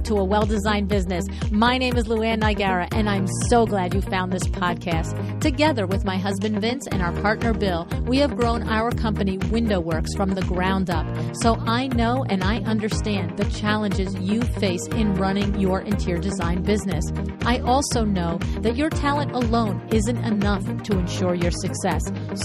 to A Well-Designed Business. My name is LuAnn Nigara, and I'm so glad you found this podcast. Together with my husband Vince and our partner Bill, we have grown our company WindowWorks from the ground up. So I know and I understand the challenges you face in running your interior design business. I also know that your talent alone isn't enough to ensure your success.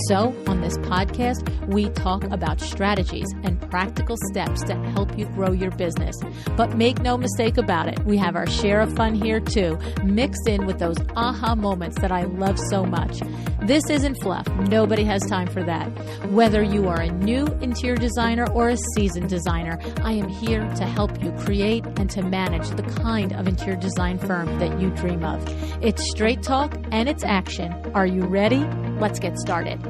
So on this podcast, we talk about strategies and practical steps to help you grow your business. But make no mistake about it, we have our share of fun here too, mixed in with those aha moments that I love so much. This isn't fluff. Nobody has time for that. Whether you are a new interior designer or a seasoned designer, I am here to help you create and to manage the kind of interior design firm that you dream of. It's straight talk and it's action. Are you ready? Let's get started.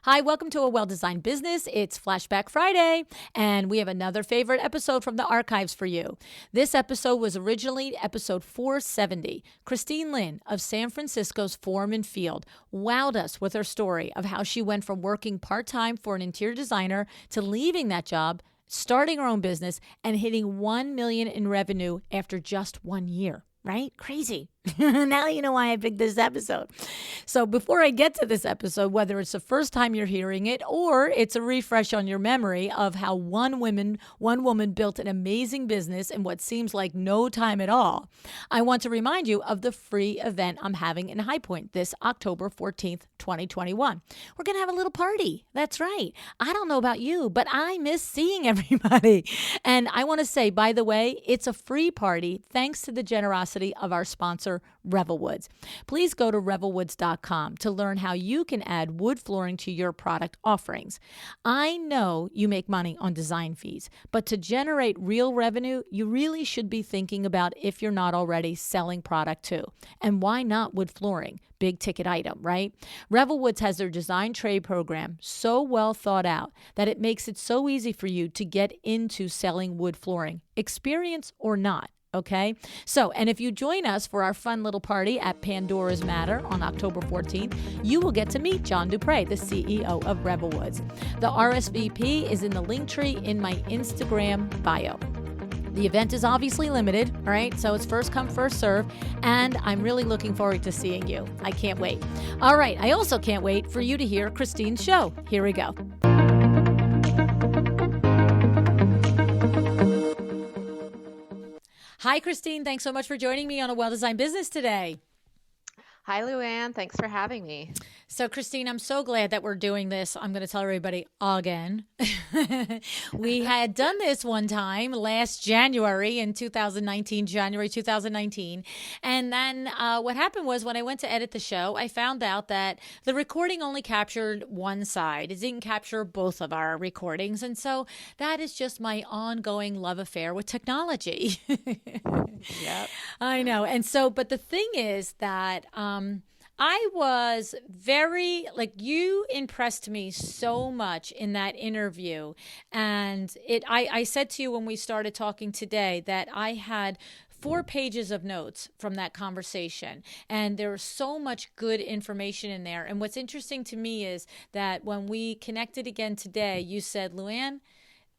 Hi, welcome to A Well-Designed Business. It's Flashback Friday, and we have another favorite episode from the archives for you. This episode was originally episode 470. Christine Lynn of San Francisco's Foreman Field wowed us with her story of how she went from working part-time for an interior designer to leaving that job, starting her own business, and hitting $1 million in revenue after just 1 year. Right? Crazy. Now you know why I picked this episode. So before I get to this episode, whether it's the first time you're hearing it or it's a refresh on your memory of how one woman built an amazing business in what seems like no time at all, I want to remind you of the free event I'm having in High Point this October 14th, 2021. We're going to have a little party. That's right. I don't know about you, but I miss seeing everybody. And I want to say, by the way, it's a free party thanks to the generosity of our sponsor, Revelwoods. Please go to revelwoods.com to learn how you can add wood flooring to your product offerings. I know you make money on design fees, but to generate real revenue, you really should be thinking about if you're not already selling product too. And why not wood flooring? Big ticket item, right? Revelwoods has their design trade program so well thought out that it makes it so easy for you to get into selling wood flooring, experience or not. Okay. So, and if you join us for our fun little party at Pandora's Matter on October 14th, you will get to meet John Dupre, the CEO of Revelwoods. The RSVP is in the link tree in my Instagram bio. The event is obviously limited, all right? So it's first come, first serve, and I'm really looking forward to seeing you. I can't wait. All right. I also can't wait for you to hear Christine's show. Here we go. Hi, Christine. Thanks so much for joining me on A Well-Designed Business today. Hi, LuAnn. Thanks for having me. So, Christine, I'm so glad that we're doing this. I'm going to tell everybody again. We had done this one time last January in 2019, January 2019. And then what happened was when I went to edit the show, I found out that the recording only captured one side. It didn't capture both of our recordings. And so that is just my ongoing love affair with technology. Yep. I know. And so, but the thing is that I was you impressed me so much in that interview. And I said to you when we started talking today that I had 4 pages of notes from that conversation. And there was so much good information in there. And what's interesting to me is that when we connected again today, you said, LuAnn,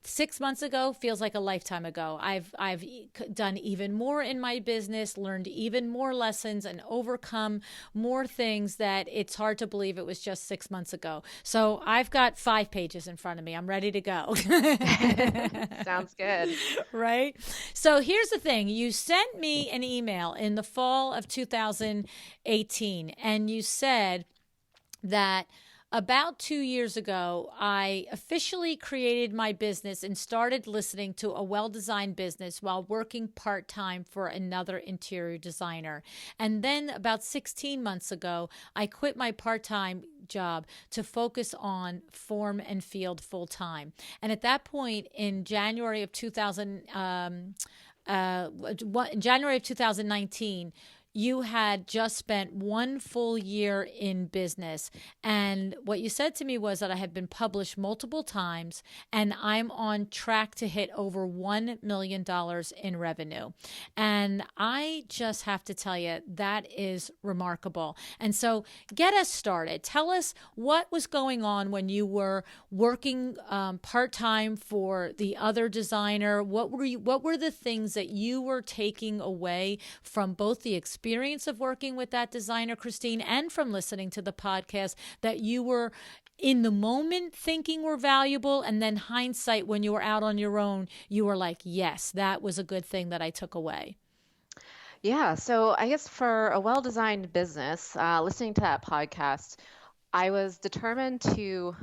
6 months ago feels like a lifetime ago. I've done even more in my business, learned even more lessons, and overcome more things that it's hard to believe it was just 6 months ago. So I've got 5 pages in front of me. I'm ready to go. Sounds good. Right? So here's the thing. You sent me an email in the fall of 2018, and you said that about 2 years ago, I officially created my business and started listening to A Well-Designed Business while working part-time for another interior designer. And then about 16 months ago, I quit my part-time job to focus on form and field full-time. And at that point in January of 2019, you had just spent 1 full year in business. And what you said to me was that I had been published multiple times and I'm on track to hit over $1 million in revenue. And I just have to tell you, that is remarkable. And so get us started. Tell us what was going on when you were working part-time for the other designer. What were the things that you were taking away from both the experience of working with that designer, Christine, and from listening to the podcast that you were in the moment thinking were valuable, and then hindsight, when you were out on your own, you were like, yes, that was a good thing that I took away? Yeah, so I guess for a well-designed business, listening to that podcast, I was determined to,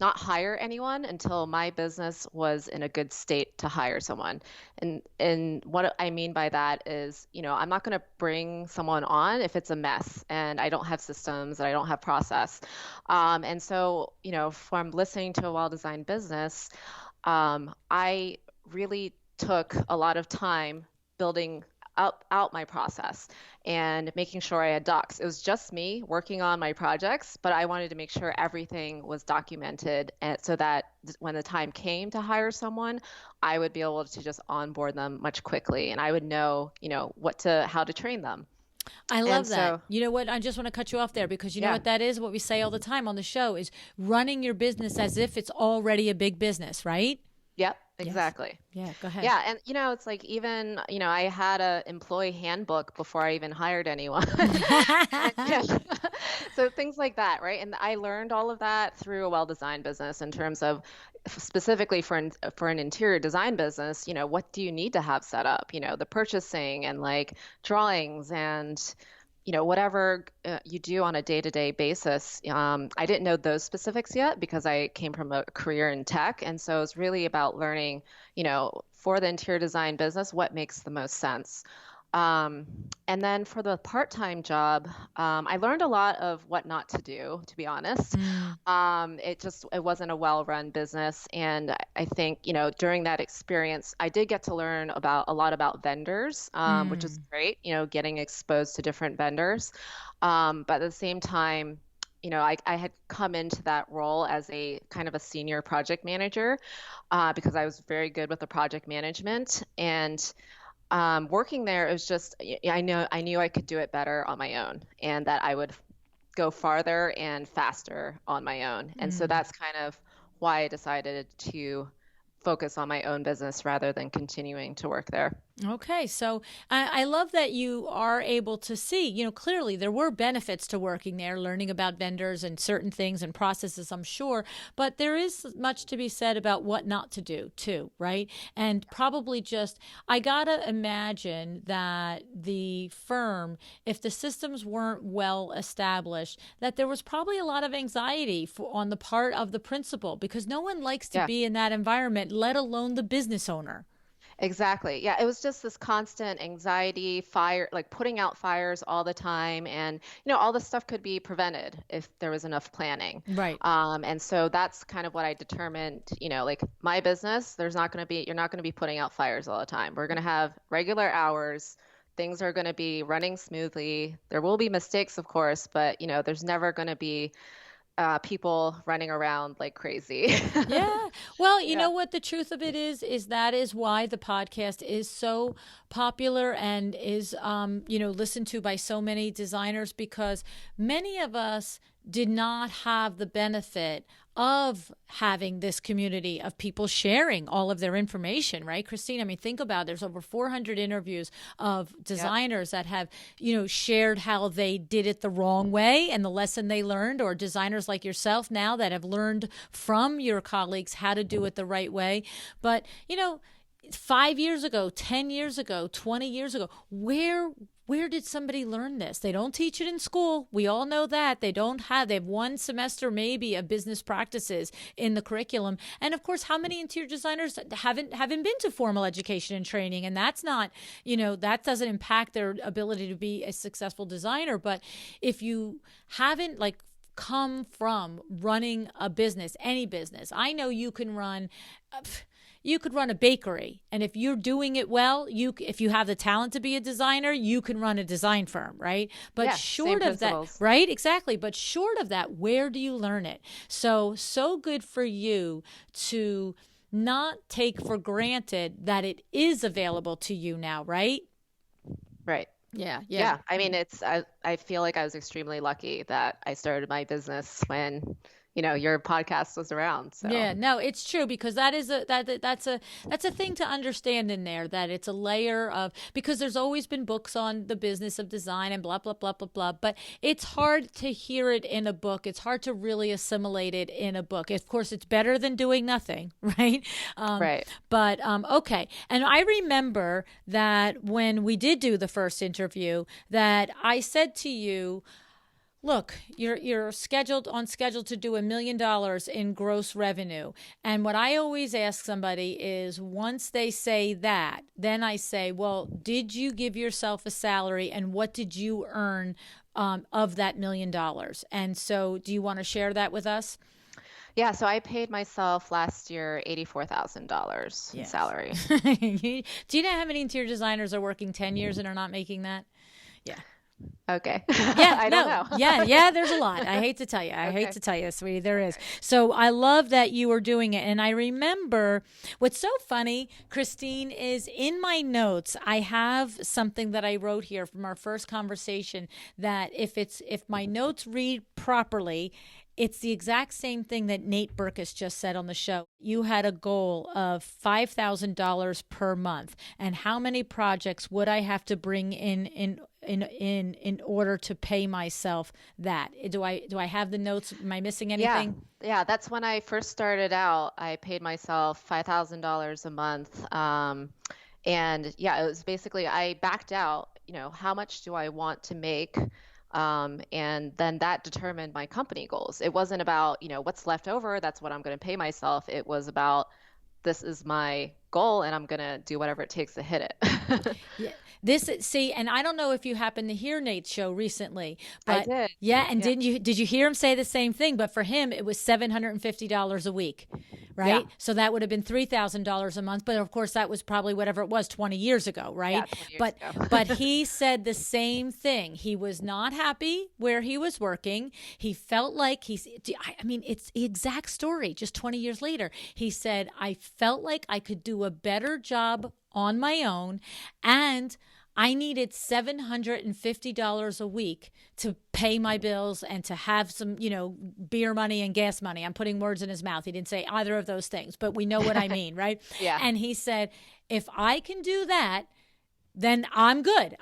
not hire anyone until my business was in a good state to hire someone. And what I mean by that is, I'm not going to bring someone on if it's a mess and I don't have systems and I don't have process. And so, from listening to a well-designed business, I really took a lot of time building out my process and making sure I had docs. It was just me working on my projects, but I wanted to make sure everything was documented, and so that when the time came to hire someone, I would be able to just onboard them much quickly, and I would know, how to train them. I love And that. so, You know what? I just want to cut you off there because you know yeah, what that is? What we say all the time on the show is running your business as if it's already a big business, right? yep, Yes. exactly. Yeah, go ahead. Yeah, and it's like even, I had a employee handbook before I even hired anyone. And, yeah. So things like that, right? And I learned all of that through a well-designed business in terms of specifically for an interior design business, what do you need to have set up? The purchasing and like drawings and whatever you do on a day-to-day basis. I didn't know those specifics yet because I came from a career in tech. And so it's really about learning, for the interior design business, what makes the most sense. And then for the part-time job, I learned a lot of what not to do, to be honest. Mm. It wasn't a well-run business. And I think, during that experience, I did get to learn a lot about vendors, which is Mm. great, getting exposed to different vendors. But at the same time, I had come into that role as a kind of a senior project manager, because I was very good with the project management. And working there, it was just, I knew I could do it better on my own and that I would go farther and faster on my own. And so Mm. that's kind of why I decided to focus on my own business rather than continuing to work there. Okay, so I love that you are able to see, clearly there were benefits to working there, learning about vendors and certain things and processes, I'm sure, but there is much to be said about what not to do too, right? And probably just, I gotta imagine that the firm, if the systems weren't well established, that there was probably a lot of anxiety on the part of the principal because no one likes to Yeah. be in that environment, let alone the business owner. Exactly. Yeah, it was just this constant anxiety, fire, like putting out fires all the time. And, all this stuff could be prevented if there was enough planning. Right. And so that's kind of what I determined, like my business, you're not going to be putting out fires all the time. We're going to have regular hours. Things are going to be running smoothly. There will be mistakes, of course, but, there's never going to be people running around like crazy. Yeah. Well, you Yeah. know what the truth of it is that is why the podcast is so popular and is, listened to by so many designers because many of us did not have the benefit of having this community of people sharing all of their information, right, Christine? I mean, think about it. There's over 400 interviews of Yep. designers that have, shared how they did it the wrong way and the lesson they learned, or designers like yourself now that have learned from your colleagues how to do it the right way. But, 5 years ago, 10 years ago, 20 years ago, where did somebody learn this? They don't teach it in school. We all know that. They have 1 semester maybe of business practices in the curriculum. And of course, how many interior designers haven't been to formal education and training? And that's not, that doesn't impact their ability to be a successful designer. But if you haven't come from running a business, any business, I know you can run you could run a bakery. And if you're doing it well, if you have the talent to be a designer, you can run a design firm, right? But Yeah, short same of that, principles. right? Exactly. But short of that, where do you learn it? So good for you to not take for granted that it is available to you now, right? Right. Yeah, yeah. Yeah. I mean, I feel like I was extremely lucky that I started my business when, your podcast was around. So, Yeah, no, it's true because that is that's a thing to understand in there, that it's a layer of, because there's always been books on the business of design and blah blah blah blah blah, but it's hard to hear it in a book. It's hard to really assimilate it in a book. Of course, it's better than doing nothing, right? right. But okay. And I remember that when we did do the first interview, that I said to you, look, you're scheduled to do $1 million in gross revenue. And what I always ask somebody is, once they say that, then I say, well, did you give yourself a salary, and what did you earn of that $1 million? And so do you want to share that with us? Yeah. So I paid myself last year $84,000 in Yes. salary. Do you know how many interior designers are working 10 years and are not making that? Yeah. Okay. Yeah, I don't no, know. yeah, there's a lot. I hate to tell you. I hate Okay. to tell you, sweetie, there is. So I love that you were doing it. And I remember what's so funny, Christine, is in my notes, I have something that I wrote here from our first conversation, that if my notes read properly, it's the exact same thing that Nate Burkus just said on the show. You had a goal of $5,000 per month, and how many projects would I have to bring in order to pay myself that? Do I have the notes? Am I missing Yeah. anything? Yeah. That's when I first started out. I paid myself $5,000 a month. And yeah, it was basically, I backed out, how much do I want to make? And then that determined my company goals. It wasn't about, what's left over, that's what I'm going to pay myself. It was about, this is my goal and I'm going to do whatever it takes to hit it. Yeah. And I don't know if you happened to hear Nate's show recently, I but did. yeah, and Yeah. did you hear him say the same thing? But for him, it was $750 a week, Yeah. right? So that would have been $3,000 a month. But of course, that was probably whatever it was 20 years ago, right? Yeah. 20 years But ago. but he said the same thing. He was not happy where he was working. He felt like I mean, it's the exact story. Just 20 years later, he said, I felt like I could do a better job on my own, and I needed $750 a week to pay my bills and to have some, beer money and gas money. I'm putting words in his mouth. He didn't say either of those things, but we know what I mean, right? Yeah. And he said, if I can do that, then I'm good.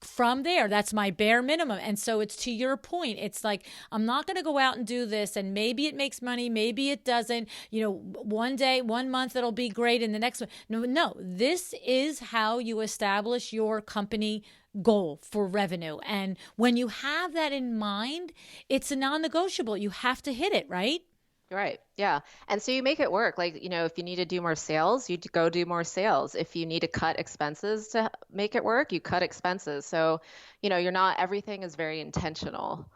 From there, that's my bare minimum. And so it's to your point. It's like, I'm not going to go out and do this, and maybe it makes money, maybe it doesn't. One day, 1 month, it'll be great, and the next one. No, this is how you establish your company goal for revenue. And when you have that in mind, it's a non-negotiable. You have to hit it, right? Right. Yeah. And so you make it work. Like, if you need to do more sales, you go do more sales. If you need to cut expenses to make it work, you cut expenses. So, everything is very intentional.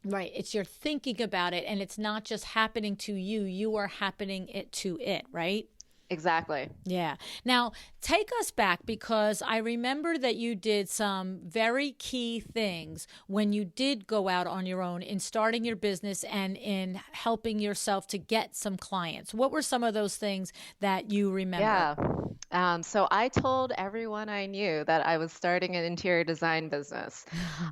Right. It's you're thinking about it, and it's not just happening to you. You are happening it to it, right? Exactly. Yeah. Now, take us back, because I remember that you did some very key things when you did go out on your own in starting your business and in helping yourself to get some clients. What were some of those things that you remember? Yeah. So I told everyone I knew that I was starting an interior design business.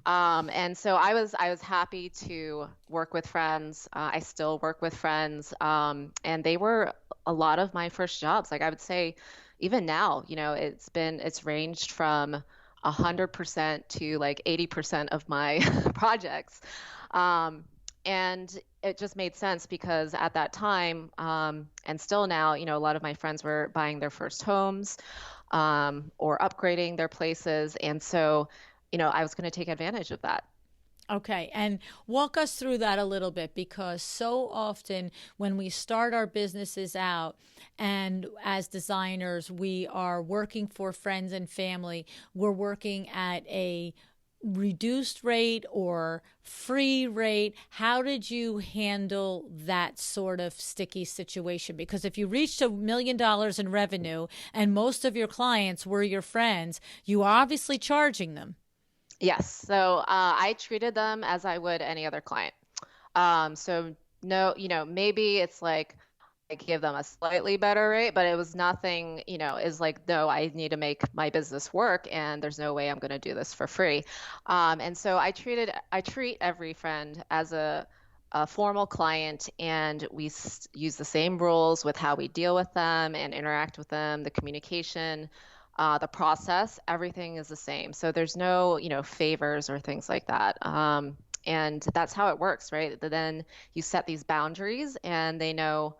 And so I was happy to work with friends. I still work with friends. And they were a lot of my first jobs. Like, I would say even now, it's ranged from 100% to like 80% of my projects. And it just made sense because at that time, and still now, a lot of my friends were buying their first homes, or upgrading their places. And so, I was going to take advantage of that. Okay, and walk us through that a little bit, because so often when we start our businesses out, and as designers, we are working for friends and family, we're working at a reduced rate or free rate? How did you handle that sort of sticky situation? Because if you reached $1 million in revenue and most of your clients were your friends, you are obviously charging them. Yes. So I treated them as I would any other client. So no, maybe it's like I give them a slightly better rate, but it was nothing, is like, no, I need to make my business work and there's no way I'm going to do this for free. And so I treat every friend as a formal client, and we use the same rules with how we deal with them and interact with them, the communication, the process, everything is the same. So there's no, favors or things like that. And that's how it works, right? Then you set these boundaries and they know,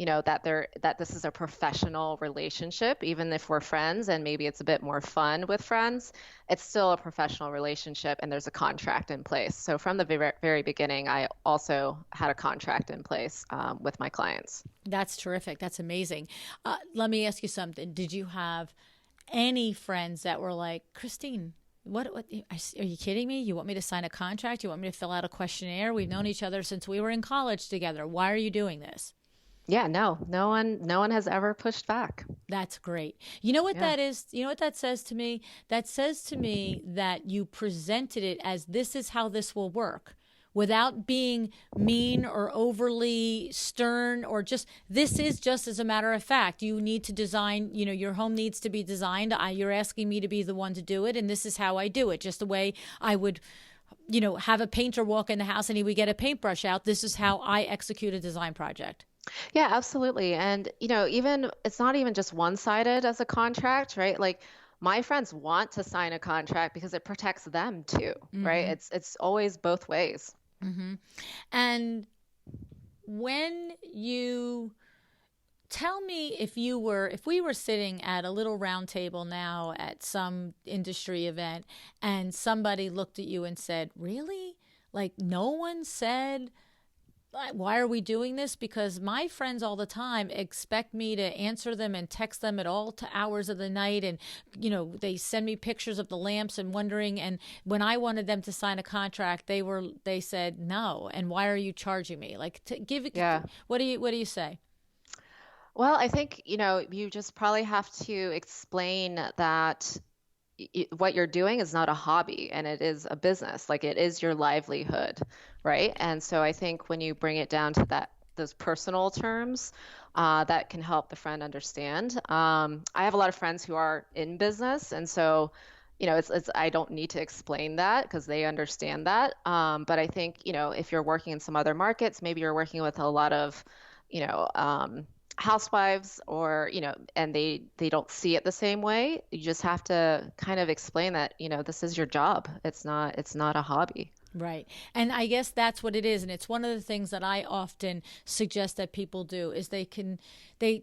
that this is a professional relationship. Even if we're friends and maybe it's a bit more fun with friends, it's still a professional relationship and there's a contract in place. So from the very beginning, I also had a contract in place with my clients. That's terrific. That's amazing. Let me ask you something. Did you have any friends that were like, Christine, what are you kidding me? You want me to sign a contract? You want me to fill out a questionnaire? We've known each other since we were in college together. Why are you doing this? Yeah, no one has ever pushed back. That's great. You know what Yeah. that is? You know what that says to me? That says to me that you presented it as this is how this will work without being mean or overly stern, or just this is just as a matter of fact. You need to design, your home needs to be designed. You're asking me to be the one to do it, and this is how I do it. Just the way I would have a painter walk in the house and he would get a paintbrush out. This is how I execute a design project. Yeah, absolutely. And, even it's not even just one-sided as a contract, right? Like my friends want to sign a contract because it protects them too, right? Mm-hmm. It's always both ways. Mm-hmm. And when you tell me, if we were sitting at a little round table now at some industry event and somebody looked at you and said, really? Like no one said, why are we doing this? Because my friends all the time expect me to answer them and text them at all hours of the night. And, they send me pictures of the lamps and wondering. And when I wanted them to sign a contract, they said no. And why are you charging me? Like, to give it. Yeah. What do you say? Well, I think, you just probably have to explain that what you're doing is not a hobby and it is a business. Like it is your livelihood, right? And so I think when you bring it down to those personal terms, that can help the friend understand. I have a lot of friends who are in business, and so it's I don't need to explain that because they understand that. But I think if you're working in some other markets, maybe you're working with a lot of you know housewives, or and they don't see it the same way. You just have to kind of explain that this is your job. It's not a hobby. Right. And I guess that's what it is. And it's one of the things that I often suggest that people do is they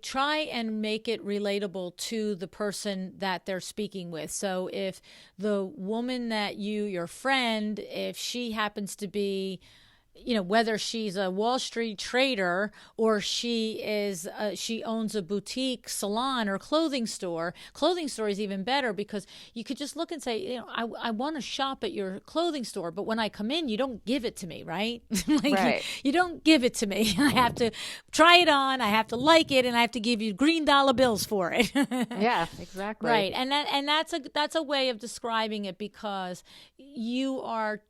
try and make it relatable to the person that they're speaking with. So if the woman your friend, if she happens to be, whether she's a Wall Street trader or she owns a boutique salon or clothing store. Clothing store is even better because you could just look and say, I want to shop at your clothing store, but when I come in, you don't give it to me, right? Like Right. you don't give it to me. I have to try it on. I have to like it, and I have to give you green dollar bills for it. Yeah, exactly. Right. And that's a way of describing it, because you are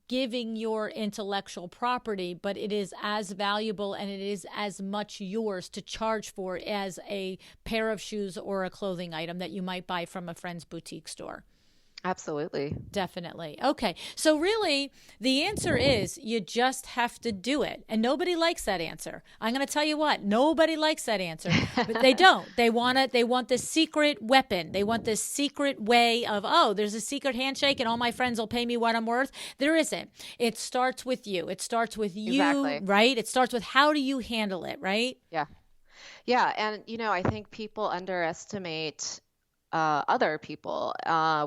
giving your intellectual property, but it is as valuable and it is as much yours to charge for as a pair of shoes or a clothing item that you might buy from a friend's boutique store. Absolutely. Definitely. Okay. So really, the answer is you just have to do it. And nobody likes that answer. I'm going to tell you what, nobody likes that answer, but they don't. They want this secret weapon. They want this secret way of, oh, there's a secret handshake and all my friends will pay me what I'm worth. There isn't. It starts with you. It starts with you, Exactly. right? It starts with how do you handle it, right? Yeah. Yeah. And, I think people underestimate other people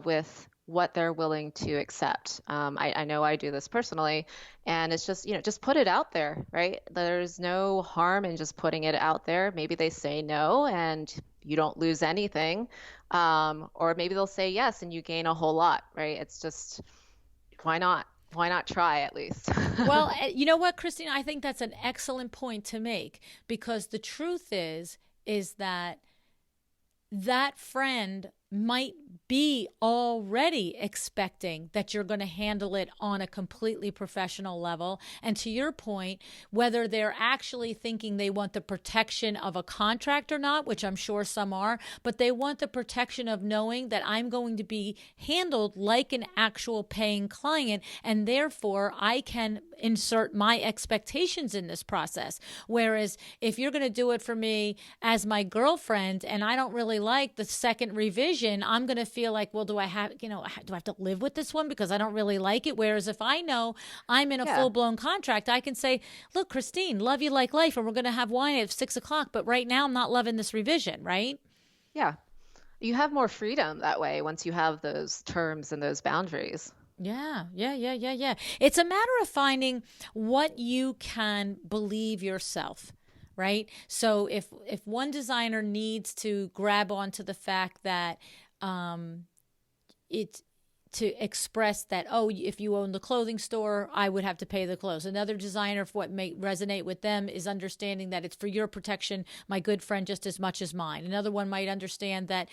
with what they're willing to accept. I know I do this personally, and it's just put it out there, right? There's no harm in just putting it out there. Maybe they say no and you don't lose anything. Or maybe they'll say yes and you gain a whole lot, right? It's just, why not? Why not try at least? Well, you know what, Christine? I think that's an excellent point to make, because the truth is that that friend might be already expecting that you're going to handle it on a completely professional level. And to your point, whether they're actually thinking they want the protection of a contract or not, which I'm sure some are, but they want the protection of knowing that I'm going to be handled like an actual paying client, and therefore I can insert my expectations in this process. Whereas if you're going to do it for me as my girlfriend and I don't really like the second revision, I'm going to feel like, well, do I have to live with this one because I don't really like it? Whereas if I know I'm in a full-blown contract, I can say, look, Christine, love you like life, and we're going to have wine at 6 o'clock, but right now I'm not loving this revision, right? Yeah. You have more freedom that way once you have those terms and those boundaries. Yeah. It's a matter of finding what you can believe yourself. Right. So if one designer needs to grab onto the fact that it's to express that, oh, if you own the clothing store, I would have to pay the clothes. Another designer, for what may resonate with them, is understanding that it's for your protection, my good friend, just as much as mine. Another one might understand that,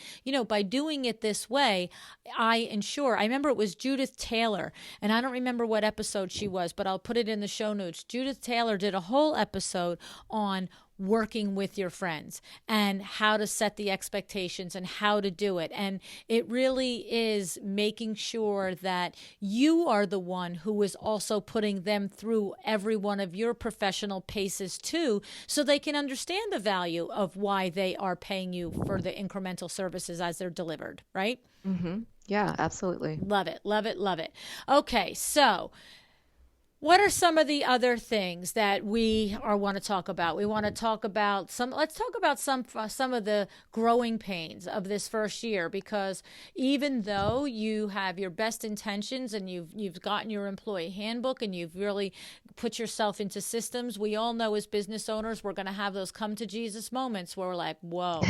by doing it this way, I ensure. I remember it was Judith Taylor, and I don't remember what episode she was, but I'll put it in the show notes. Judith Taylor did a whole episode on working with your friends and how to set the expectations and how to do it. And it really is making sure that you are the one who is also putting them through every one of your professional paces too, so they can understand the value of why they are paying you for the incremental services as they're delivered, right? Mm-hmm. Yeah, absolutely. Love it. Okay, so what are some of the other things that we want to talk about? We want to talk about let's talk about some of the growing pains of this first year, because even though you have your best intentions and you've gotten your employee handbook and you've really put yourself into systems, we all know as business owners, we're going to have those come to Jesus moments where we're like, whoa.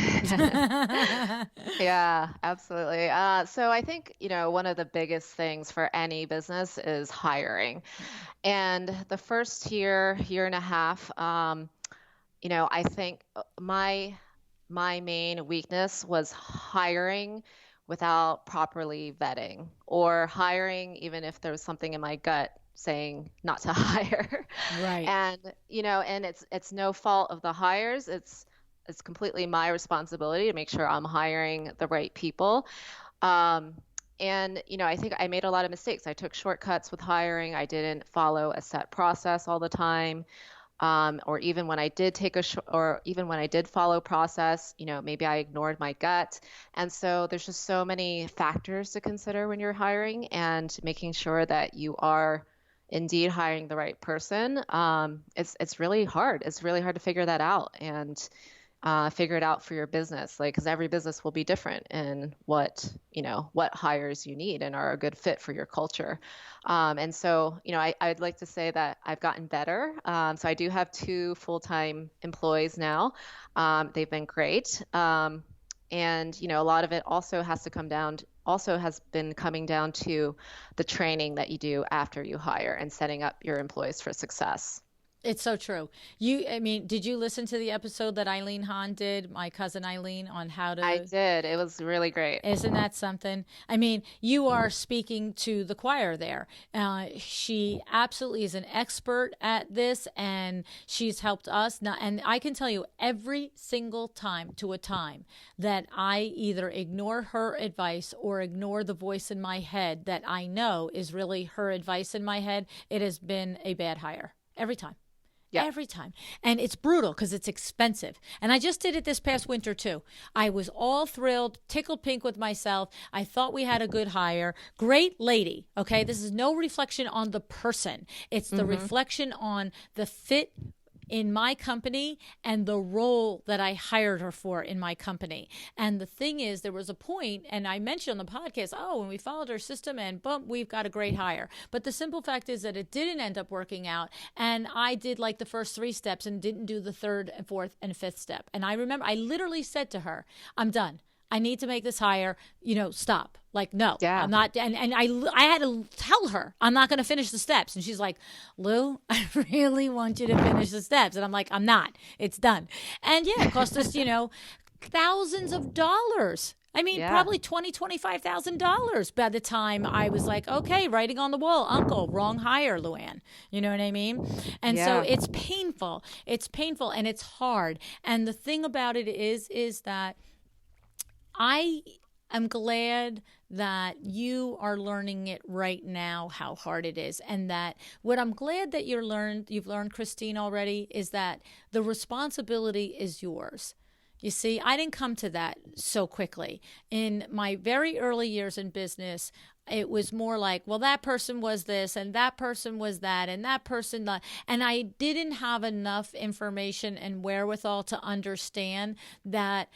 Yeah, absolutely. So I think, one of the biggest things for any business is hiring. And the first year and a half, I think my main weakness was hiring without properly vetting, or hiring even if there was something in my gut saying not to hire. Right. And it's no fault of the hires. It's completely my responsibility to make sure I'm hiring the right people. And, I think I made a lot of mistakes. I took shortcuts with hiring. I didn't follow a set process all the time. Or even when I did even when I did follow process, maybe I ignored my gut. And so there's just so many factors to consider when you're hiring, and making sure that you are indeed hiring the right person. It's really hard. It's really hard to figure that out and figure it out for your business, because every business will be different in what hires you need and are a good fit for your culture. And so, I'd like to say that I've gotten better. So I do have 2 full-time employees now. They've been great. And, a lot of it also has been coming down to the training that you do after you hire and setting up your employees for success. It's so true. Did you listen to the episode that Eileen Hahn did, my cousin Eileen, on how to... I did. It was really great. Isn't that something? You are speaking to the choir there. She absolutely is an expert at this, and she's helped us. And I can tell you, every single time that I either ignore her advice or ignore the voice in my head that I know is really her advice in my head, it has been a bad hire. Every time. Yeah. Every time. And it's brutal because it's expensive. And I just did it this past winter too. I was all thrilled, tickled pink with myself. I thought we had a good hire. Great lady. Okay. This is no reflection on the person. It's the reflection on the fit in my company and the role that I hired her for in my company. And the thing is, there was a point, and I mentioned on the podcast, when we followed our system and boom, we've got a great hire. But the simple fact is that it didn't end up working out. And I did like the first 3 steps and didn't do the 3rd and 4th and 5th step. And I remember I literally said to her, I'm done. I need to make this hire, stop. Like, no, Yeah. I'm not. And I had to tell her, I'm not going to finish the steps. And she's like, Lu, I really want you to finish the steps. And I'm like, I'm not. It's done. And yeah, it cost us, thousands of dollars. I mean, Yeah. probably $25,000 by the time I was like, okay, writing on the wall, uncle, wrong hire, LuAnn. You know what I mean? And so Yeah. it's painful. It's painful and it's hard. And the thing about it is that I am glad that you are learning it right now, how hard it is. And that what I'm glad that you've learned, Christine, already, is that the responsibility is yours. You see, I didn't come to that so quickly. In my very early years in business, it was more like, well, that person was this and that person was that and that person that. And I didn't have enough information and wherewithal to understand that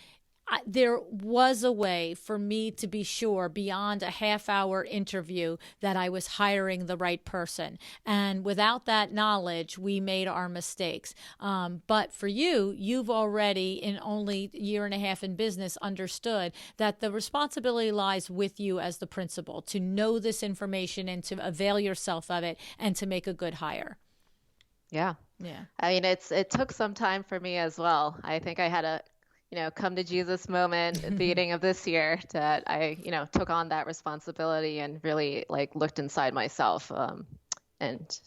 there was a way for me to be sure beyond a half-hour interview that I was hiring the right person. And without that knowledge, we made our mistakes. But for you, you've already, in only a year and a half in business, understood that the responsibility lies with you as the principal to know this information and to avail yourself of it and to make a good hire. Yeah. Yeah. I mean, it took some time for me as well. I think I had a come to Jesus moment at the beginning of this year that I, took on that responsibility and really like looked inside myself, and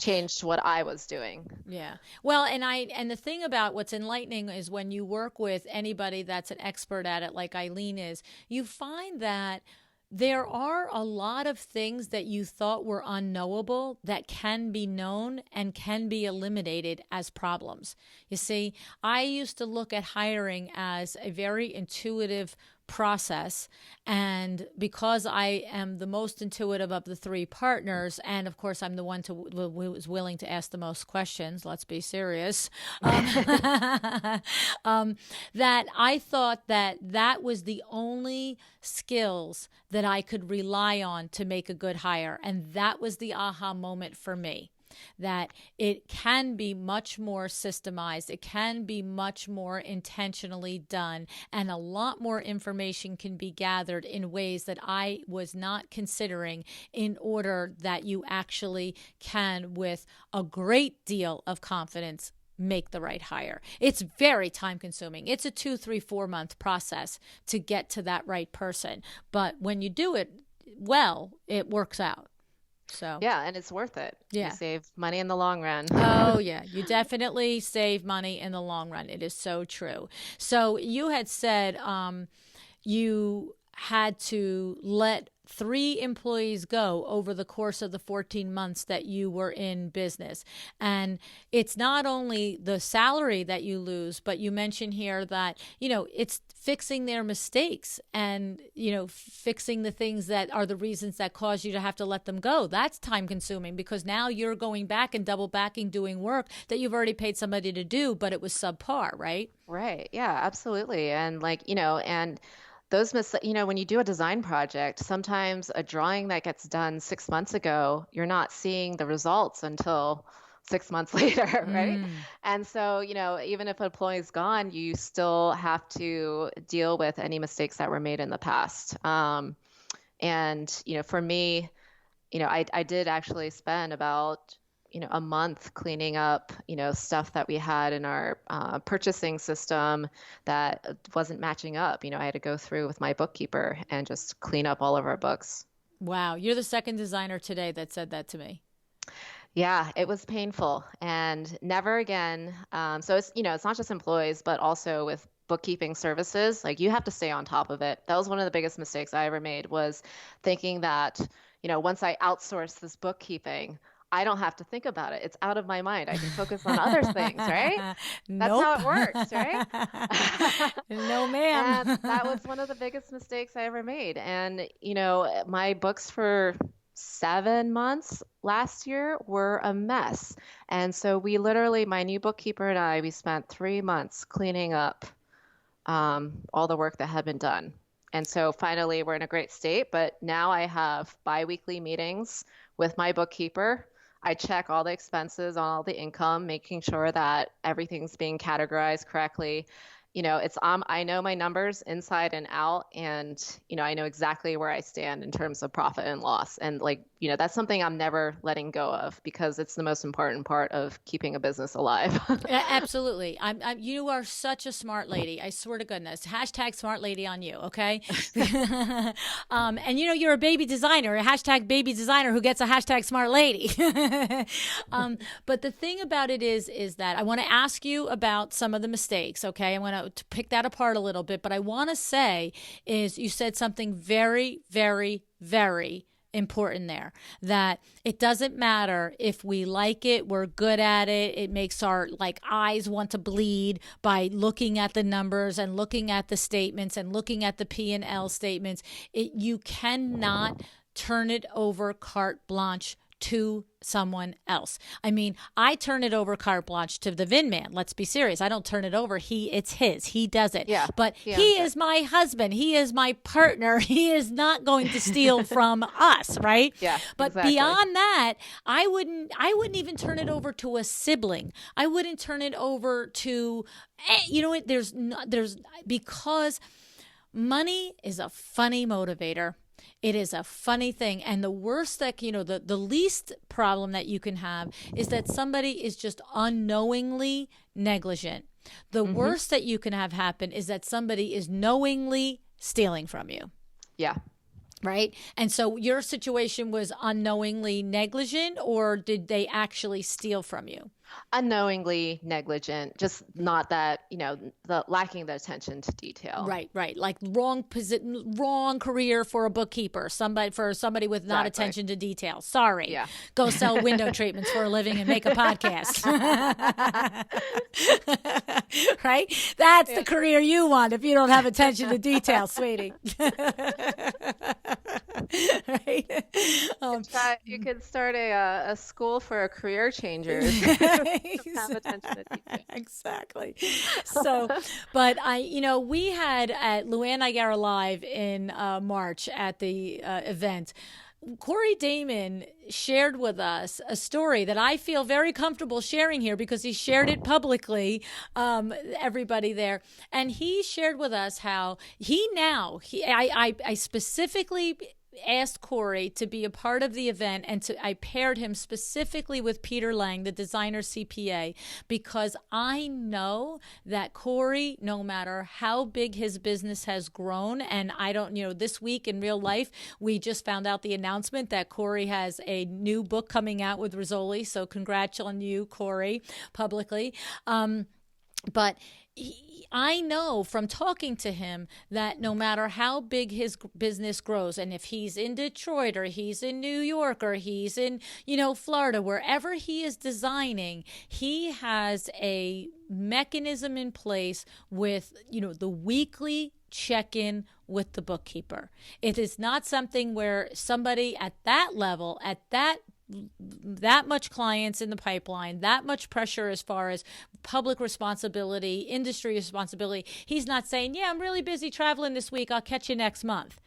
changed what I was doing. Yeah. Well, and the thing about what's enlightening is when you work with anybody that's an expert at it, like Eileen is, you find that there are a lot of things that you thought were unknowable that can be known and can be eliminated as problems. You see, I used to look at hiring as a very intuitive process, and because I am the most intuitive of the three partners, and of course I'm the one who was willing to ask the most questions, let's be serious, that I thought that was the only skills that I could rely on to make a good hire. And that was the aha moment for me, that it can be much more systemized, it can be much more intentionally done, and a lot more information can be gathered in ways that I was not considering, in order that you actually can, with a great deal of confidence, make the right hire. It's very time consuming. It's a 2, 3, 4 month process to get to that right person. But when you do it well, it works out. So yeah, and it's worth it. Yeah. You save money in the long run. Oh, yeah. You definitely save money in the long run. It is so true. So you had said you had to let 3 employees go over the course of the 14 months that you were in business. And it's not only the salary that you lose, but you mentioned here that, it's fixing their mistakes and, fixing the things that are the reasons that cause you to have to let them go. That's time consuming, because now you're going back and double backing doing work that you've already paid somebody to do, but it was subpar, right? Right. Yeah, absolutely. And and those when you do a design project, sometimes a drawing that gets done 6 months ago, you're not seeing the results until 6 months later, right? And so, even if an employee's gone, you still have to deal with any mistakes that were made in the past. And, for me, I did actually spend about a month cleaning up, stuff that we had in our purchasing system that wasn't matching up. I had to go through with my bookkeeper and just clean up all of our books. Wow. You're the second designer today that said that to me. Yeah, it was painful, and never again. So it's, it's not just employees, but also with bookkeeping services, like you have to stay on top of it. That was one of the biggest mistakes I ever made, was thinking that, once I outsource this bookkeeping, I don't have to think about it. It's out of my mind. I can focus on other things, right? That's Nope. how it works, right? No, ma'am. And that was one of the biggest mistakes I ever made. And, my books for 7 months last year were a mess. And so we literally, my new bookkeeper and I, we spent 3 months cleaning up all the work that had been done. And so finally we're in a great state, but now I have bi-weekly meetings with my bookkeeper. I check all the expenses on all the income, making sure that everything's being categorized correctly. I know my numbers inside and out, and I know exactly where I stand in terms of profit and loss. And that's something I'm never letting go of because it's the most important part of keeping a business alive. Absolutely. You are such a smart lady. I swear to goodness. Hashtag smart lady on you. Okay. And you're a baby designer, a hashtag baby designer who gets a hashtag smart lady. But the thing about it is that I want to ask you about some of the mistakes. Okay. I want to pick that apart a little bit, but I want to say is you said something very, very, very important there, that it doesn't matter if we like it, we're good at it, it makes our eyes want to bleed by looking at the numbers and looking at the statements and looking at the P&L statements. You cannot turn it over carte blanche to someone else. I mean, I turn it over carte blanche to the VIN man. Let's be serious. I don't turn it over. It's his. He does it. Yeah. But he is my husband. He is my partner. He is not going to steal from us, right? Yeah. But exactly. beyond that, I wouldn't even turn it over to a sibling. I wouldn't turn it over to because money is a funny motivator. It is a funny thing. And the worst the least problem that you can have is that somebody is just unknowingly negligent. The worst that you can have happen is that somebody is knowingly stealing from you. Yeah. Right? And so your situation was unknowingly negligent, or did they actually steal from you? Unknowingly negligent, just not that, the lacking the attention to detail. Right. Like wrong career for a bookkeeper, somebody with not attention to detail. Sorry. Yeah. Go sell window treatments for a living and make a podcast. Right? That's the career you want if you don't have attention to detail, sweetie. Right? You could start a school for career changers. Have attention to detail. Exactly. So, but we had at LuAnn I Gara Live in March at the event, Corey Damon shared with us a story that I feel very comfortable sharing here because he shared it publicly, everybody there. And he shared with us how I specifically asked Corey to be a part of the event, and I paired him specifically with Peter Lang, the designer CPA, because I know that Corey, no matter how big his business has grown, and I don't, this week in real life, we just found out the announcement that Corey has a new book coming out with Rizzoli. So congrats on you, Corey, publicly. But I know from talking to him that no matter how big his business grows, and if he's in Detroit or he's in New York or he's in, Florida, wherever he is designing, he has a mechanism in place with, the weekly check-in with the bookkeeper. It is not something where somebody at that level, at that much clients in the pipeline, that much pressure as far as public responsibility, industry responsibility. He's not saying, yeah, I'm really busy traveling this week, I'll catch you next month.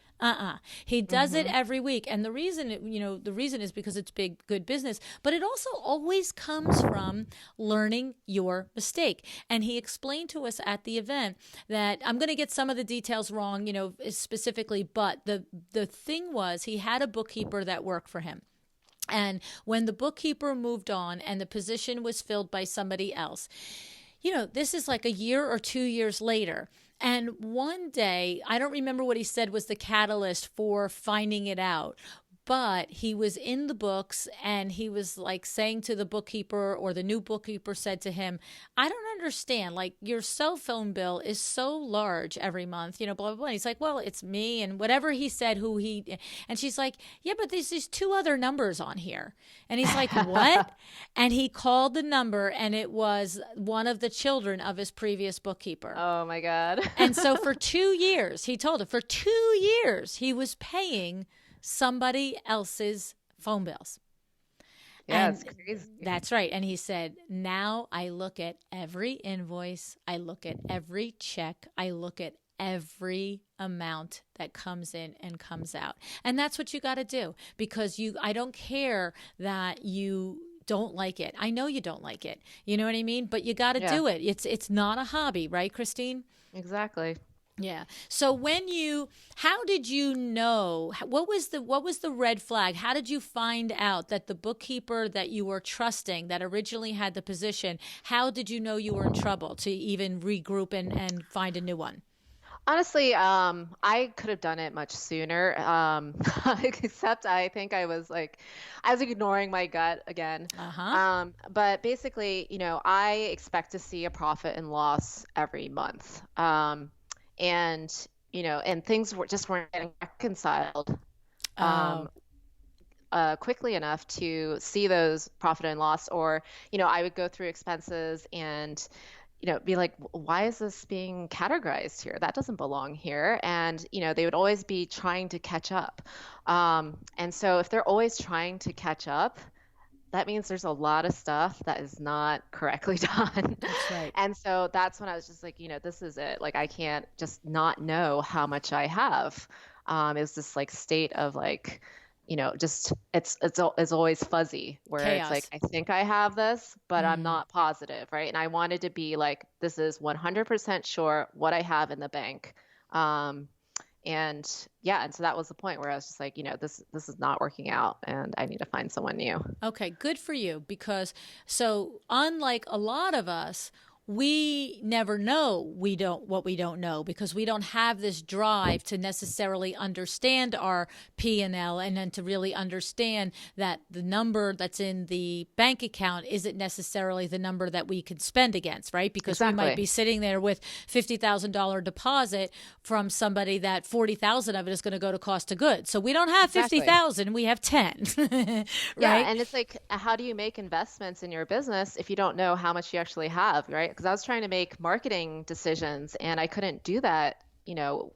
He does it every week. And the reason is because it's good business, but it also always comes from learning your mistake. And he explained to us at the event that I'm going to get some of the details wrong, specifically, but the thing was he had a bookkeeper that worked for him. And when the bookkeeper moved on and the position was filled by somebody else, this is like a year or 2 years later. And one day, I don't remember what he said was the catalyst for finding it out, but he was in the books and he was saying to the bookkeeper, or the new bookkeeper said to him, I don't understand, your cell phone bill is so large every month, blah, blah, blah. And he's like, well, it's me, and whatever he said, and she's like, yeah, but there's these two other numbers on here. And he's like, what? And he called the number, and it was one of the children of his previous bookkeeper. Oh my God. And so for 2 years, he told her, for 2 years, he was paying somebody else's phone bills. Yeah, it's crazy. That's right. And he said, now I look at every invoice, I look at every check, I look at every amount that comes in and comes out. And that's what you got to do, because I don't care that you don't like it. I know you don't like it. You know what I mean? But you got to Yeah, do it. It's not a hobby, right, Christine? exactly. Yeah. So how did you know, what was the red flag? How did you find out that the bookkeeper that you were trusting that originally had the position, how did you know you were in trouble to even regroup and find a new one? Honestly, I could have done it much sooner. Except I think I was ignoring my gut again. Uh-huh. But basically, I expect to see a profit and loss every month. And, and things weren't getting reconciled. Oh, Um, quickly enough to see those profit and loss, or I would go through expenses and be like, why is this being categorized here? That doesn't belong here. And they would always be trying to catch up. And so if they're always trying to catch up, that means there's a lot of stuff that is not correctly done. that's right. And so that's when I was just like, this is it. Like, I can't just not know how much I have. It was this like state of like, just it's always fuzzy where it's like, Chaos. I think I have this, but I'm Mm. not positive, right? And I wanted to be like, this is 100% sure what I have in the bank. Um, and yeah, and so that was the point where I was just like, this is not working out, and I need to find someone new. Okay, good for you because so unlike a lot of us, we never know what we don't know because we don't have this drive to necessarily understand our P&L and then to really understand that the number that's in the bank account isn't necessarily the number that we could spend against, right? Because we might be Exactly. sitting there with $50,000 deposit from somebody that 40,000 of it is going to go to cost of goods. So we don't have Exactly. 50,000, we have 10. Yeah, Right? and it's like, how do you make investments in your business if you don't know how much you actually have, right? Because I was trying to make marketing decisions and I couldn't do that,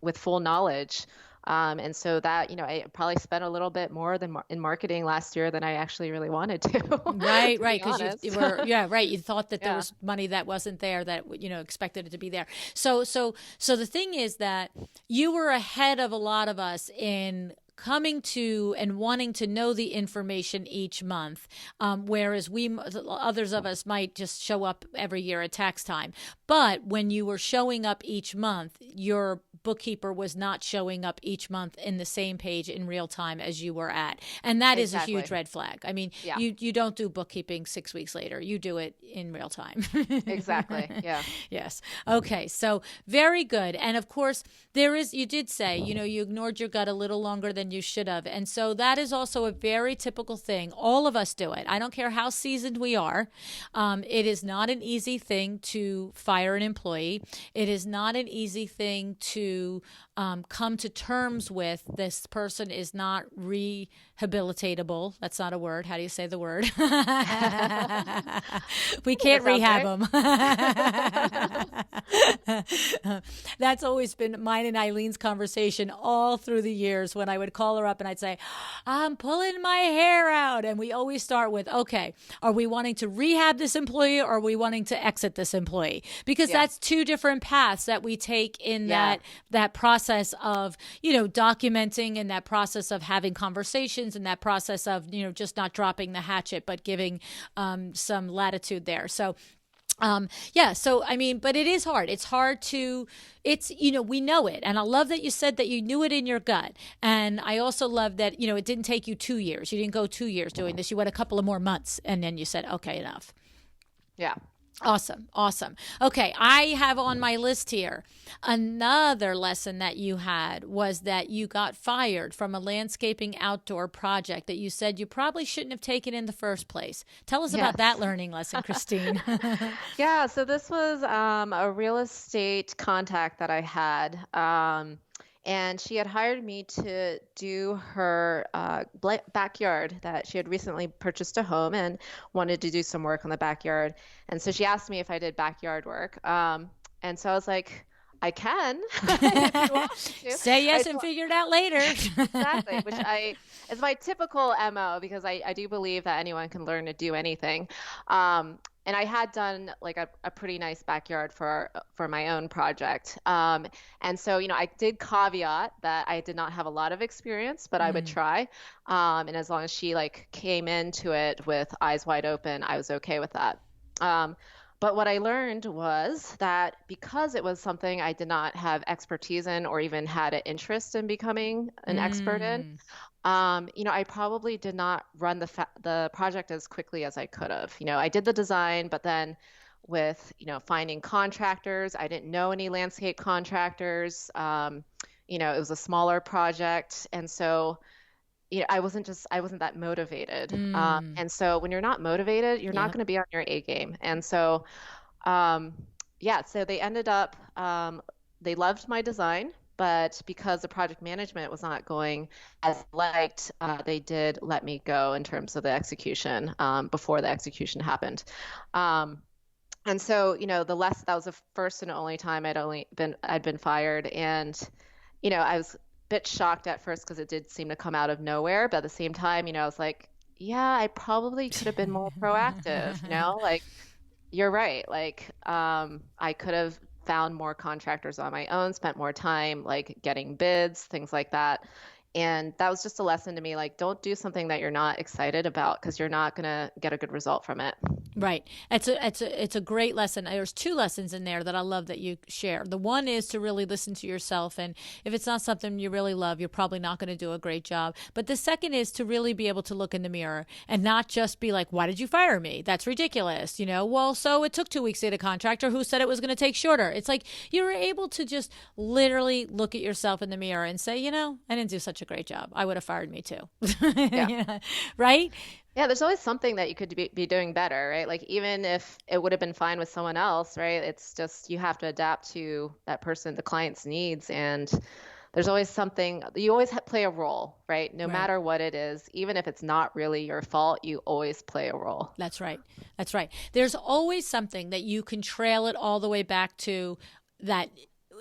with full knowledge. And so that, I probably spent a little bit more in marketing last year than I actually really wanted to, Right, to right, be because you honest. were, yeah, right. You thought that there Yeah. was money that wasn't there that expected it to be there. So the thing is that you were ahead of a lot of us in coming to and wanting to know the information each month, whereas others of us might just show up every year at tax time. But when you were showing up each month, your bookkeeper was not showing up each month in the same page in real time as you were at. And that is a huge Exactly. red flag. I mean, Yeah, you don't do bookkeeping 6 weeks later. You do it in real time. exactly. Yeah. Yes. Okay. So very good. And of course, you did say, you ignored your gut a little longer than you should have. And so that is also a very typical thing. All of us do it. I don't care how seasoned we are. It is not an easy thing to fire an employee. It is not an easy thing to come to terms with this person is not rehabilitatable. That's not a word. How do you say the word? We That can't sounds rehab right. them. That's always been mine and Eileen's conversation all through the years when I would call her up and I'd say, I'm pulling my hair out. And we always start with, okay, are we wanting to rehab this employee or are we wanting to exit this employee? Because Yeah. that's two different paths that we take in Yeah. that process of, documenting and that process of having conversations and that process of, just not dropping the hatchet, but giving some latitude there. So yeah. So, I mean, but it is hard. It's hard we know it. And I love that you said that you knew it in your gut. And I also love that, it didn't take you 2 years. You didn't go 2 years doing this. You went a couple of more months and then you said, okay, enough. Yeah. Awesome. Awesome. Okay. I have on my list here another lesson that you had was that you got fired from a landscaping outdoor project that you said you probably shouldn't have taken in the first place. Tell us about that Yes. learning lesson, Christine. Yeah, so this was a real estate contact that I had. And she had hired me to do her backyard that she had recently purchased a home and wanted to do some work on the backyard. And so she asked me if I did backyard work. And so I was like, I can if you want me to. Say I yes and told- figure it out later. Exactly, which I is my typical MO because I do believe that anyone can learn to do anything. and I had done like a pretty nice backyard for my own project. And so, I did caveat that I did not have a lot of experience, but I would try. And as long as she like came into it with eyes wide open, I was okay with that. Um, but what I learned was that because it was something I did not have expertise in or even had an interest in becoming an expert in, Mm. I probably did not run the project as quickly as I could have. I did the design, but then with, finding contractors, I didn't know any landscape contractors. It was a smaller project, and so I wasn't that motivated. Mm. And so when you're not motivated, you're not Yep. going to be on your A game. And so, um, yeah, so they loved my design, but because the project management was not going as liked, they did let me go in terms of the execution before the execution happened. Um, and so, that was the first and only time I'd been fired. And, I was a bit shocked at first because it did seem to come out of nowhere. But at the same time, I was like, yeah, I probably could have been more proactive, like you're right. Like, I could have found more contractors on my own, spent more time like getting bids, things like that. And that was just a lesson to me, like, don't do something that you're not excited about because you're not gonna get a good result from it. Right. It's a great lesson. There's two lessons in there that I love that you share. The one is to really listen to yourself, and if it's not something you really love, you're probably not going to do a great job. But the second is to really be able to look in the mirror and not just be like, "Why did you fire me? That's ridiculous." Well, so it took 2 weeks to get a contractor who said it was going to take shorter. It's like you're able to just literally look at yourself in the mirror and say, I didn't do such a great job. I would have fired me too. Yeah. Right? Yeah, there's always something that you could be doing better, right? Like even if it would have been fine with someone else, right? It's just you have to adapt to that person, the client's needs, and there's always something, you always play a role, right? No Right. matter what it is, even if it's not really your fault, you always play a role. That's right. That's right. There's always something that you can trail it all the way back to, that